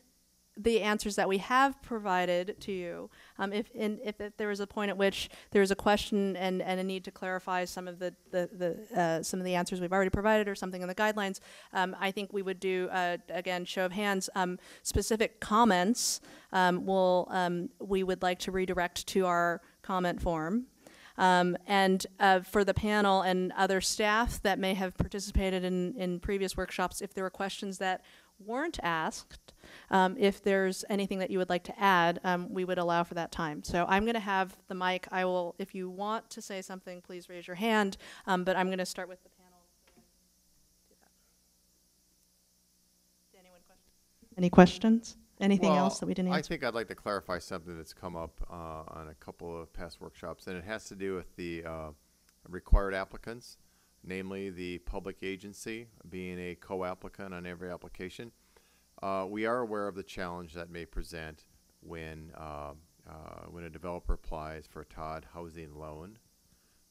the answers that we have provided to you. If there is a point at which there is a question and a need to clarify some of the answers we've already provided or something in the guidelines, I think we would do, again, show of hands, specific comments we would like to redirect to our comment form. And for the panel and other staff that may have participated in previous workshops, if there were questions that weren't asked, if there's anything that you would like to add, we would allow for that time. So I'm going to have the mic. I will, if you want to say something, please raise your hand, but I'm going to start with the panel. Any questions? Anything else that we didn't answer? I think I'd like to clarify something that's come up on a couple of past workshops, and it has to do with the required applicants, namely the public agency being a co-applicant on every application. We are aware of the challenge that may present when a developer applies for a TOD housing loan.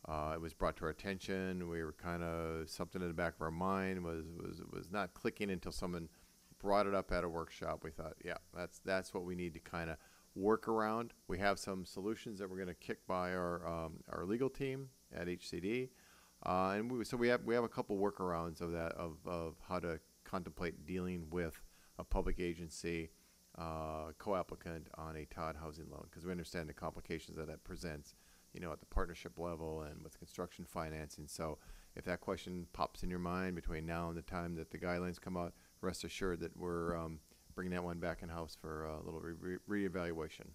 It was brought to our attention. We were kind of, something in the back of our mind was not clicking until someone brought it up at a workshop. We thought, yeah, that's what we need to kind of work around. We have some solutions that we're going to kick by our legal team at HCD. So we have a couple workarounds of that, of how to contemplate dealing with a public agency co-applicant on a TOD housing loan, because we understand the complications that presents, at the partnership level and with construction financing. So if that question pops in your mind between now and the time that the guidelines come out, rest assured that we're bringing that one back in-house for a little reevaluation.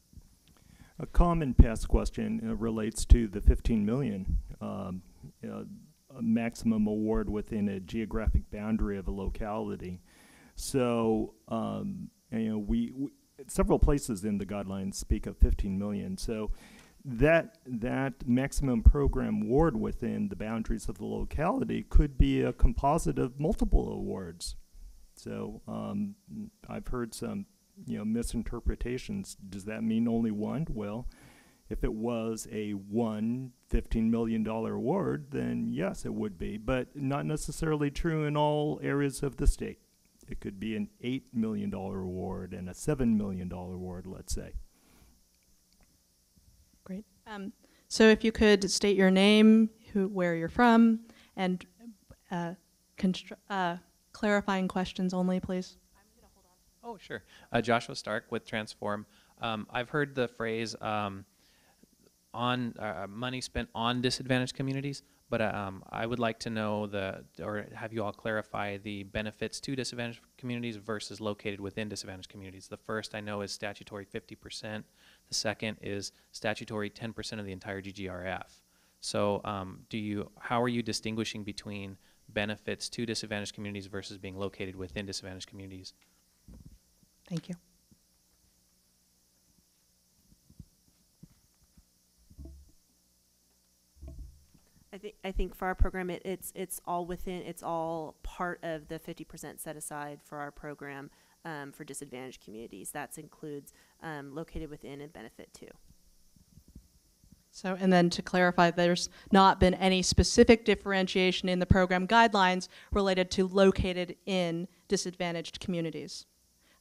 A common past question relates to the 15 million a maximum award within a geographic boundary of a locality. So we several places in the guidelines speak of 15 million. So that maximum program award within the boundaries of the locality could be a composite of multiple awards. So I've heard some misinterpretations. Does that mean only one? Well, if it was a $15 million award, then yes, it would be, but not necessarily true in all areas of the state. It could be an $8 million award and a $7 million award, let's say. Great. So if you could state your name, where you're from, and clarifying questions only, please. I'm going to hold on. Oh, sure. Joshua Stark with Transform. I've heard the phrase on money spent on disadvantaged communities, but I would like to know or have you all clarify the benefits to disadvantaged communities versus located within disadvantaged communities. The first I know is statutory 50%. The second is statutory 10% of the entire GGRF. So how are you distinguishing between benefits to disadvantaged communities versus being located within disadvantaged communities? Thank you. I think for our program, it's all within, it's all part of the 50% set aside for our program for disadvantaged communities. That includes located within and benefit to. So, and then to clarify, there's not been any specific differentiation in the program guidelines related to located in disadvantaged communities.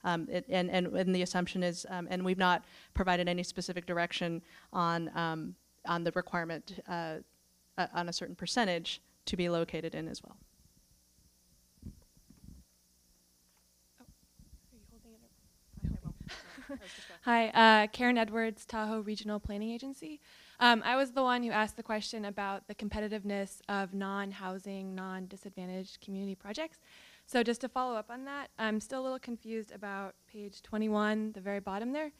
And the assumption is, and we've not provided any specific direction on the requirement on a certain percentage to be located in as well. Oh, are you holding it? Hi, Karen Edwards, Tahoe Regional Planning Agency. I was the one who asked the question about the competitiveness of non-housing, non-disadvantaged community projects. So just to follow up on that, I'm still a little confused about page 21, the very bottom there.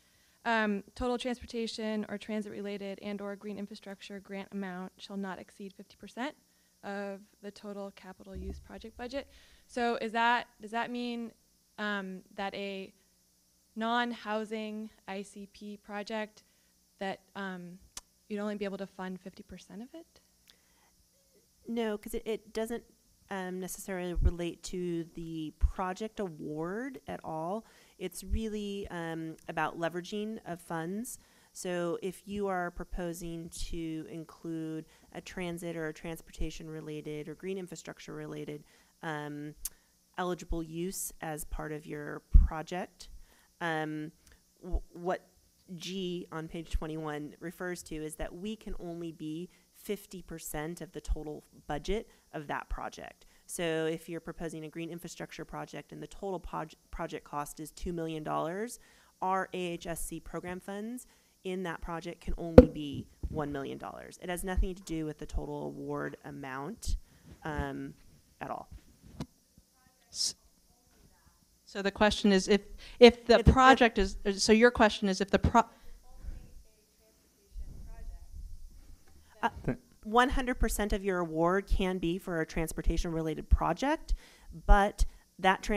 Total transportation or transit-related and/or green infrastructure grant amount shall not exceed 50% of the total capital use project budget. So does that mean that a non-housing ICP project that you'd only be able to fund 50% of it? No, because it doesn't necessarily relate to the project award at all. It's really about leveraging of funds. So if you are proposing to include a transit or a transportation related or green infrastructure related eligible use as part of your project, what G on page 21 refers to is that we can only be 50% of the total budget of that project. So if you're proposing a green infrastructure project and the total project cost is $2 million, our AHSC program funds in that project can only be $1 million. It has nothing to do with the total award amount at all. So the question is if the project is, so your question is if the 100% of your award can be for a transportation related project, but that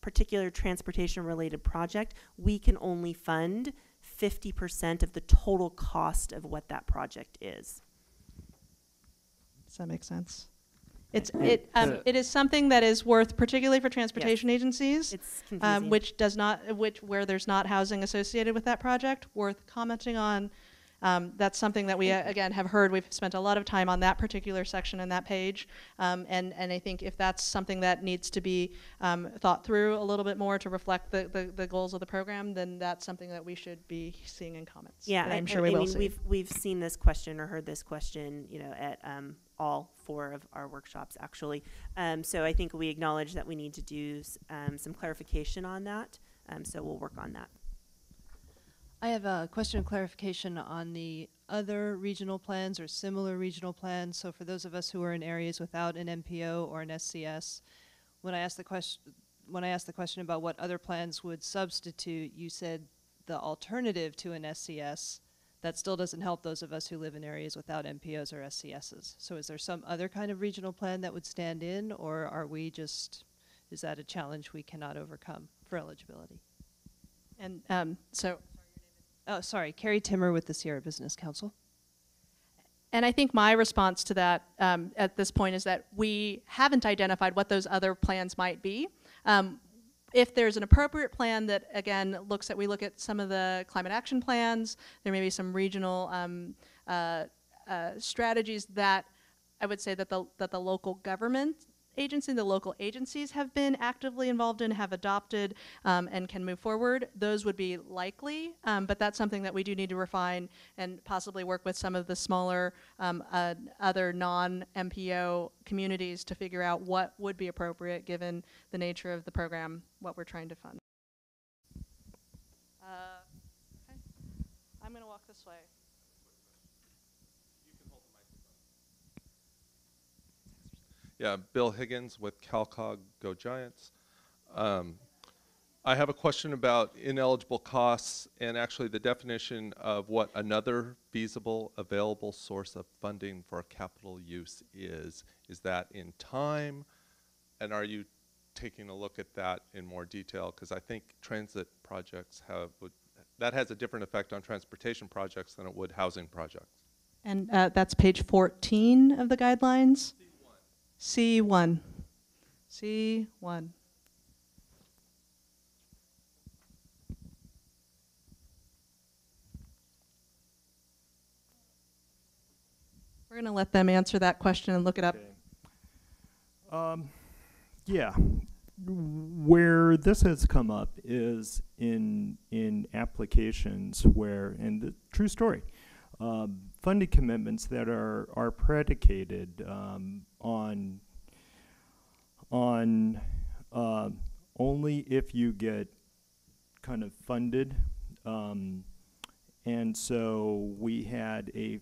particular transportation related project, we can only fund 50% of the total cost of what that project is. Does that make sense? It is something that is worth, particularly for transportation agencies, It's confusing. where there's not housing associated with that project, worth commenting on. That's something that we again have heard. We've spent a lot of time on that particular section and that page, and I think if that's something that needs to be thought through a little bit more to reflect the goals of the program, then that's something that we should be seeing in comments. Yeah, and I'm sure we will see. We've seen this question or heard this question, at all 4 of our workshops actually. So I think we acknowledge that we need to do some clarification on that. So we'll work on that. I have a question of clarification on the other regional plans or similar regional plans. So for those of us who are in areas without an MPO or an SCS, when I asked the question about what other plans would substitute, you said the alternative to an SCS. That still doesn't help those of us who live in areas without MPOs or SCSs. So is there some other kind of regional plan that would stand in, or is that a challenge we cannot overcome for eligibility? And so. Oh, sorry, Carrie Timmer with the Sierra Business Council. And I think my response to that at this point is that we haven't identified what those other plans might be. If there's an appropriate plan that, again, we look at some of the climate action plans, there may be some regional strategies that I would say that the local government agency, the local agencies have been actively involved in, have adopted, and can move forward. Those would be likely, but that's something that we do need to refine and possibly work with some of the smaller other non-MPO communities to figure out what would be appropriate given the nature of the program, what we're trying to fund. Okay. I'm going to walk this way. Yeah, Bill Higgins with CalCog Go Giants. I have a question about ineligible costs and actually the definition of what another feasible available source of funding for capital use is. Is that in time? And are you taking a look at that in more detail? Because I think transit projects that has a different effect on transportation projects than it would housing projects. And that's page 14 of the guidelines. C1. C1. We're going to let them answer that question and look it up. Okay. Yeah. Where this has come up is in applications where, and the true story, funding commitments that are predicated on only if you get kind of funded, and so we had a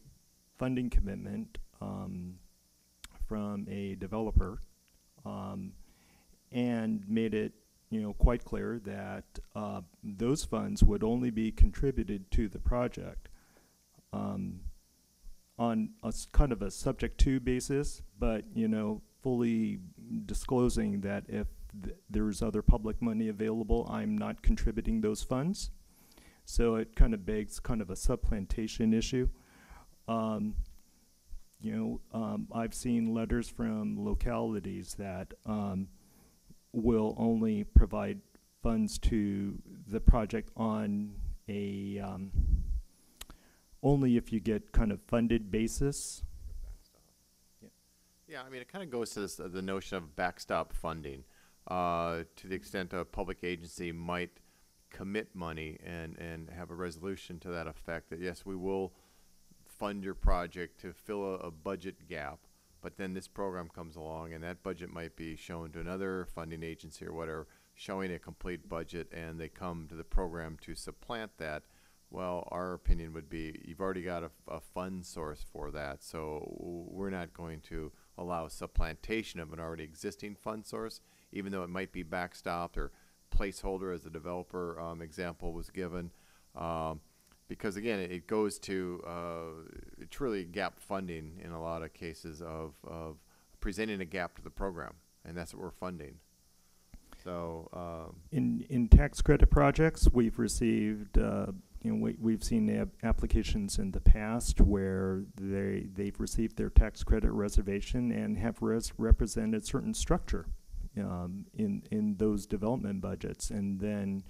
funding commitment from a developer and made it, quite clear that those funds would only be contributed to the project on a kind of a subject to basis, but fully disclosing that if there's other public money available, I'm not contributing those funds. So it kind of begs kind of a supplantation issue. I've seen letters from localities that will only provide funds to the project on a only if you get kind of funded basis. Yeah, I mean, it kind of goes to this, the notion of backstop funding. To the extent a public agency might commit money and have a resolution to that effect that, yes, we will fund your project to fill a budget gap, but then this program comes along and that budget might be shown to another funding agency or whatever, showing a complete budget, and they come to the program to supplant that. Well, our opinion would be you've already got a fund source for that, so we're not going to allow supplantation of an already existing fund source, even though it might be backstopped or placeholder, as the developer example was given, because again, it goes to truly gap funding in a lot of cases of presenting a gap to the program, and that's what we're funding. So in tax credit projects, we've received we've seen applications in the past where they've received their tax credit reservation and have represented certain structure in those development budgets, and then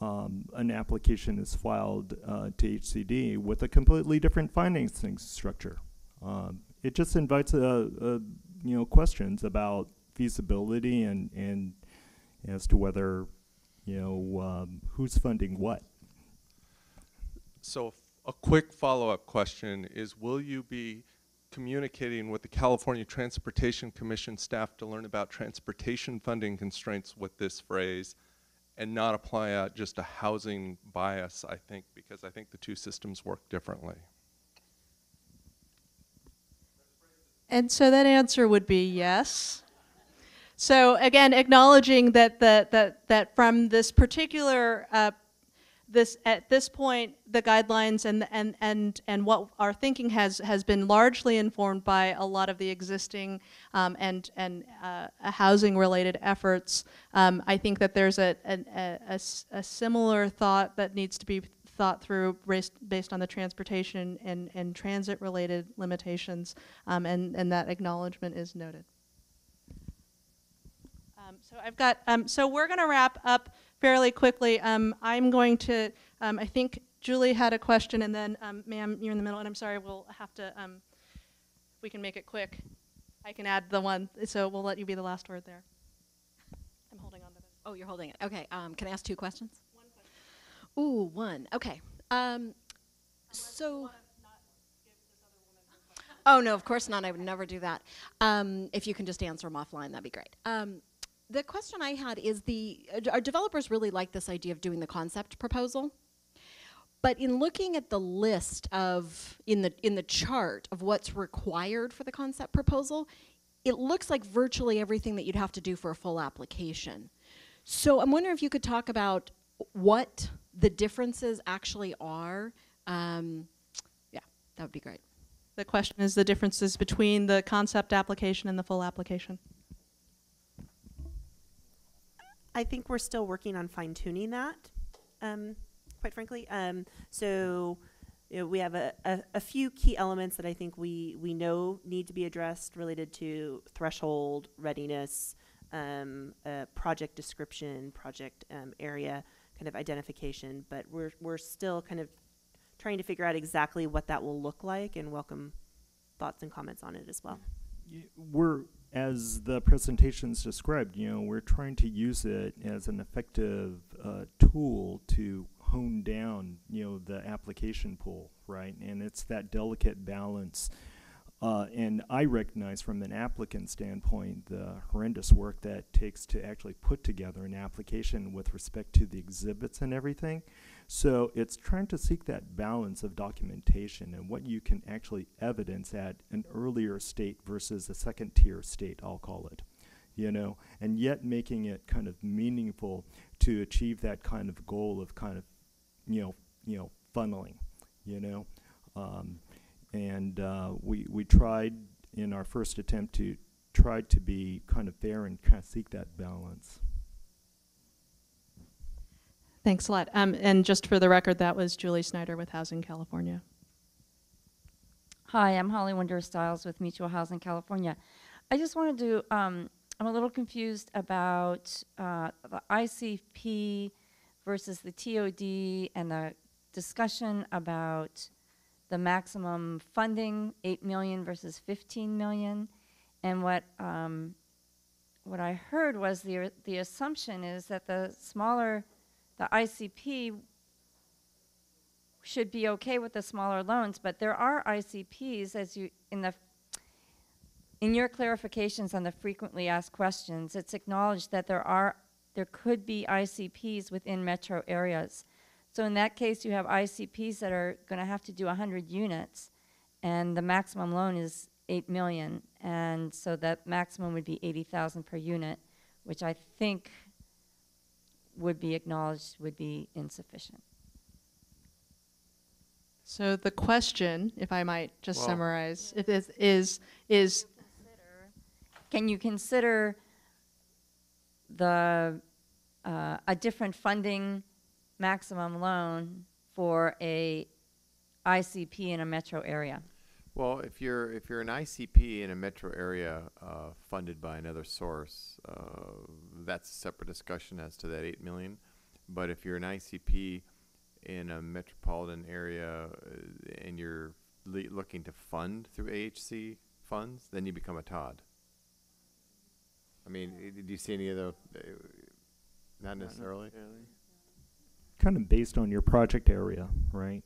an application is filed to HCD with a completely different financing structure. It just invites questions about feasibility and as to whether who's funding what. So a quick follow-up question is, will you be communicating with the California Transportation Commission staff to learn about transportation funding constraints with this phrase and not apply just a housing bias, I think, because I think the two systems work differently? And so that answer would be yes. So again, acknowledging that that from this particular at this point, the guidelines and what our thinking has been largely informed by a lot of the existing and housing related efforts. I think that there's a similar thought that needs to be thought through based on the transportation and transit related limitations, and that acknowledgement is noted. So I've got, so we're going to wrap up fairly quickly. I'm going to, I think Julie had a question, and then, ma'am, you're in the middle, and I'm sorry, we'll have to, we can make it quick. I can add the one, so we'll let you be the last word there. I'm holding on to this. Oh, you're holding it. Okay, can I ask two questions? One question. Ooh, one, okay. So, oh no, of course not, I would never do that. If you can just answer them offline, that'd be great. The question I had is our developers really like this idea of doing the concept proposal, but in looking at the list of, in the chart of what's required for the concept proposal, it looks like virtually everything that you'd have to do for a full application. So I'm wondering if you could talk about what the differences actually are. Yeah, that would be great. The question is the differences between the concept application and the full application. I think we're still working on fine-tuning that, quite frankly. So we have a few key elements that I think we know need to be addressed related to threshold, readiness, project description, project area kind of identification, but we're still kind of trying to figure out exactly what that will look like, and welcome thoughts and comments on it as well. We're, as the presentations described, we're trying to use it as an effective tool to hone down, the application pool, right? And it's that delicate balance. And I recognize from an applicant standpoint the horrendous work that takes to actually put together an application with respect to the exhibits and everything. So it's trying to seek that balance of documentation and what you can actually evidence at an earlier state versus a second tier state, I'll call it. you know, and yet making it kind of meaningful to achieve that kind of goal of kind of, funneling, you know. We tried in our first attempt to try to be kind of fair and kind of seek that balance. Thanks a lot. And just for the record, that was Julie Snyder with Housing California. Hi, I'm Holly Winder-Stiles with Mutual Housing California. I just wanted to, I'm a little confused about the ICP versus the TOD and the discussion about the maximum funding, 8 million versus 15 million. And what I heard was the assumption is that the ICP should be okay with the smaller loans, but there are ICPs, as you in your clarifications on the frequently asked questions, it's acknowledged that there could be ICPs within metro areas. So in that case, you have ICPs that are going to have to do 100 units, and the maximum loan is 8 million, and so that maximum would be 80,000 per unit, which I think would be acknowledged would be insufficient. So the question, if I might just summarize, is can you consider the a different funding maximum loan for a ICP in a metro area? Well, if you're an ICP in a metro area funded by another source, that's a separate discussion as to that 8 million. But if you're an ICP in a metropolitan area and you're looking to fund through AHC funds, then you become a TOD. I mean, do you see any of those? Not necessarily. Kind of based on your project area, right?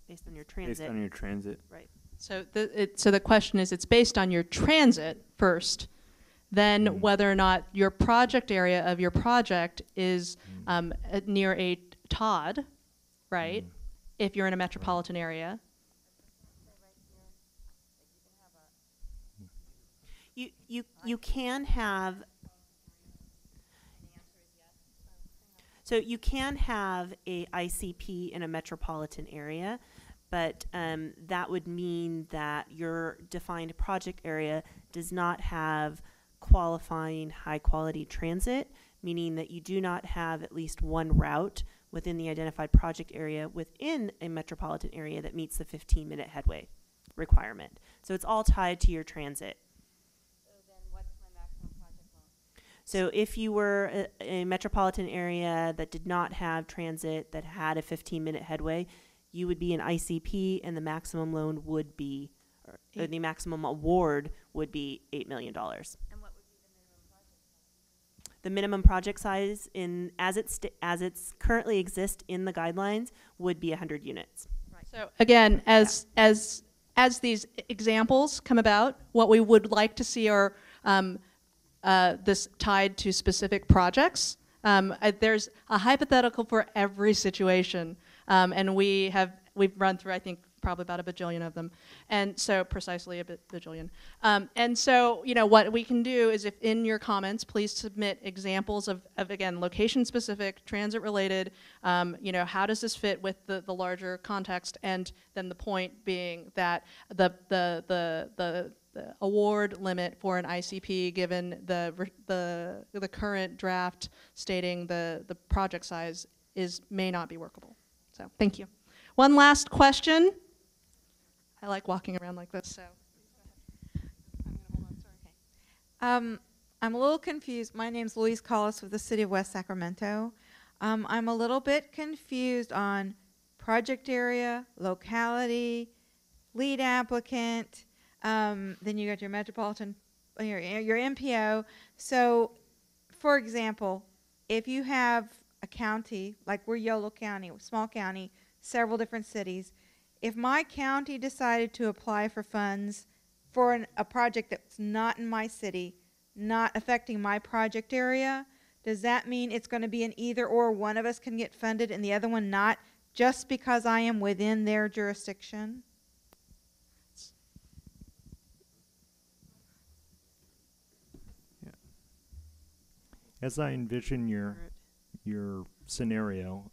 Based on your transit. Based on your transit. Right. so the question is, it's based on your transit first, then whether or not your project area of your project is near a TOD, right? If you're in a metropolitan area. You can have. So you can have a ICP in a metropolitan area, but that would mean that your defined project area does not have qualifying high quality transit, meaning that you do not have at least one route within the identified project area within a metropolitan area that meets the 15-minute headway requirement. So it's all tied to your transit. So then what's my maximum project loan? So if you were a metropolitan area that did not have transit, that had a 15-minute headway, you would be an ICP, and the maximum loan would be, or the maximum award would be $8 million. And what would be the minimum project size? The minimum project size, as it's currently exists in the guidelines, would be 100 units. Right. So again, as these examples come about, what we would like to see are this tied to specific projects. There's a hypothetical for every situation, and we've run through, I think, probably about a bajillion of them, and so precisely a bajillion. And so, what we can do is, if in your comments, please submit examples of again, location-specific, transit-related. How does this fit with the larger context? And then the point being that the award limit for an ICP, given the current draft stating the project size, may not be workable. So thank you. One last question. I like walking around like this, so. I'm a little confused. My name's Louise Collis with the City of West Sacramento. I'm a little bit confused on project area, locality, lead applicant, then you got your metropolitan, your MPO. So, for example, if you have a county, like we're Yolo County, small county, several different cities, if my county decided to apply for funds for a project that's not in my city, not affecting my project area, does that mean it's going to be an either or, one of us can get funded and the other one not, just because I am within their jurisdiction? As I envision your scenario,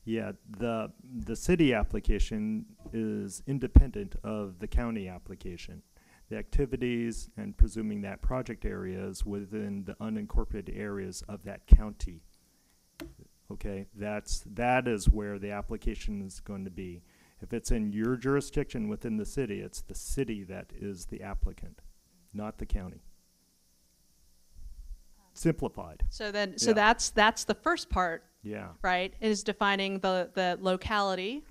yeah, the city application is independent of the county application. The activities and presuming that project area is within the unincorporated areas of that county. Okay, that is where the application is going to be. If it's in your jurisdiction within the city, it's the city that is the applicant, not the county. Simplified. So then, Yeah. that's the first part, Yeah. right? Is defining the locality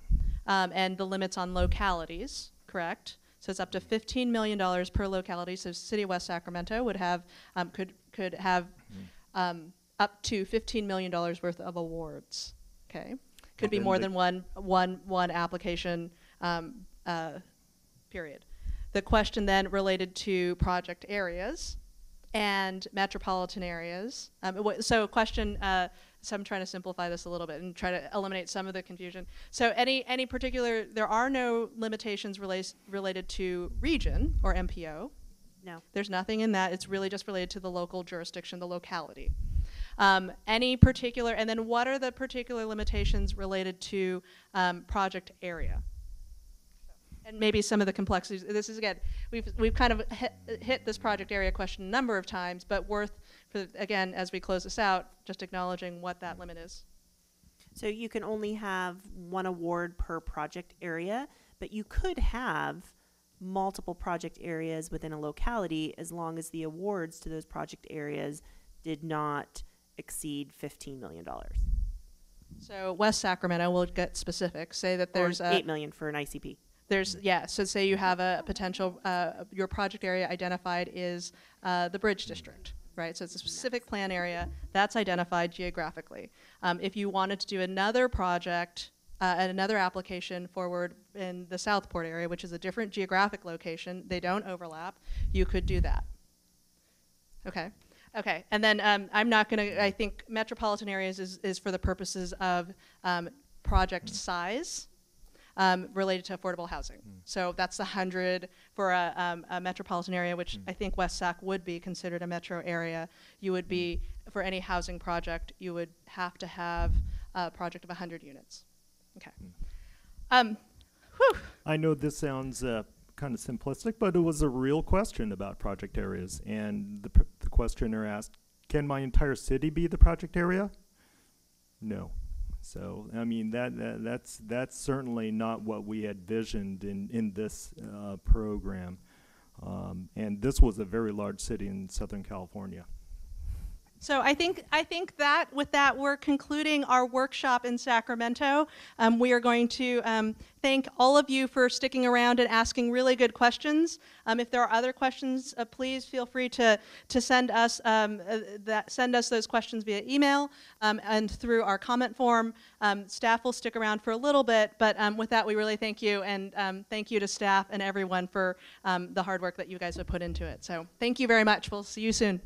and the limits on localities, correct? So it's up to $15 million per locality. So City of West Sacramento would have could have up to $15 million worth of awards. Okay, could be then more the- than one application. Period. The question then related to project areas and metropolitan areas. So question, so I'm trying to simplify this a little bit and try to eliminate some of the confusion. So any particular, there are no limitations related to region or MPO. No. There's nothing in that. It's really just related to the local jurisdiction, the locality. Any particular, and then what are the particular limitations related to project area? And maybe some of the complexities. This is, again, we've kind of hit this project area question a number of times, but worth, again, as we close this out, just acknowledging what that limit is. So you can only have one award per project area, but you could have multiple project areas within a locality as long as the awards to those project areas did not exceed $15 million. So West Sacramento, we'll get specific, say that there's or $8 million for an ICP. There's, yeah, so say you have a potential, your project area identified is the Bridge District, right? So it's a specific plan area that's identified geographically. If you wanted to do another project, another application forward in the Southport area, which is a different geographic location, they don't overlap, you could do that. Okay. Okay, and then I'm not gonna, I think metropolitan areas is for the purposes of project size. Related to affordable housing. So that's the 100 for a metropolitan area, which I think West Sac would be considered a metro area. You would be, for any housing project, you would have to have a project of 100 units. Okay. Whew. I know this sounds kind of simplistic, but it was a real question about project areas. And the questioner asked, can my entire city be the project area? No. So, I mean, that's certainly not what we had visioned in this program. And this was a very large city in Southern California. So I think that with that we're concluding our workshop in Sacramento. We are going to thank all of you for sticking around and asking really good questions. If there are other questions, please feel free to send us those questions via email and through our comment form. Staff will stick around for a little bit, but with that we really thank you, and thank you to staff and everyone for the hard work that you guys have put into it. So thank you very much. We'll see you soon.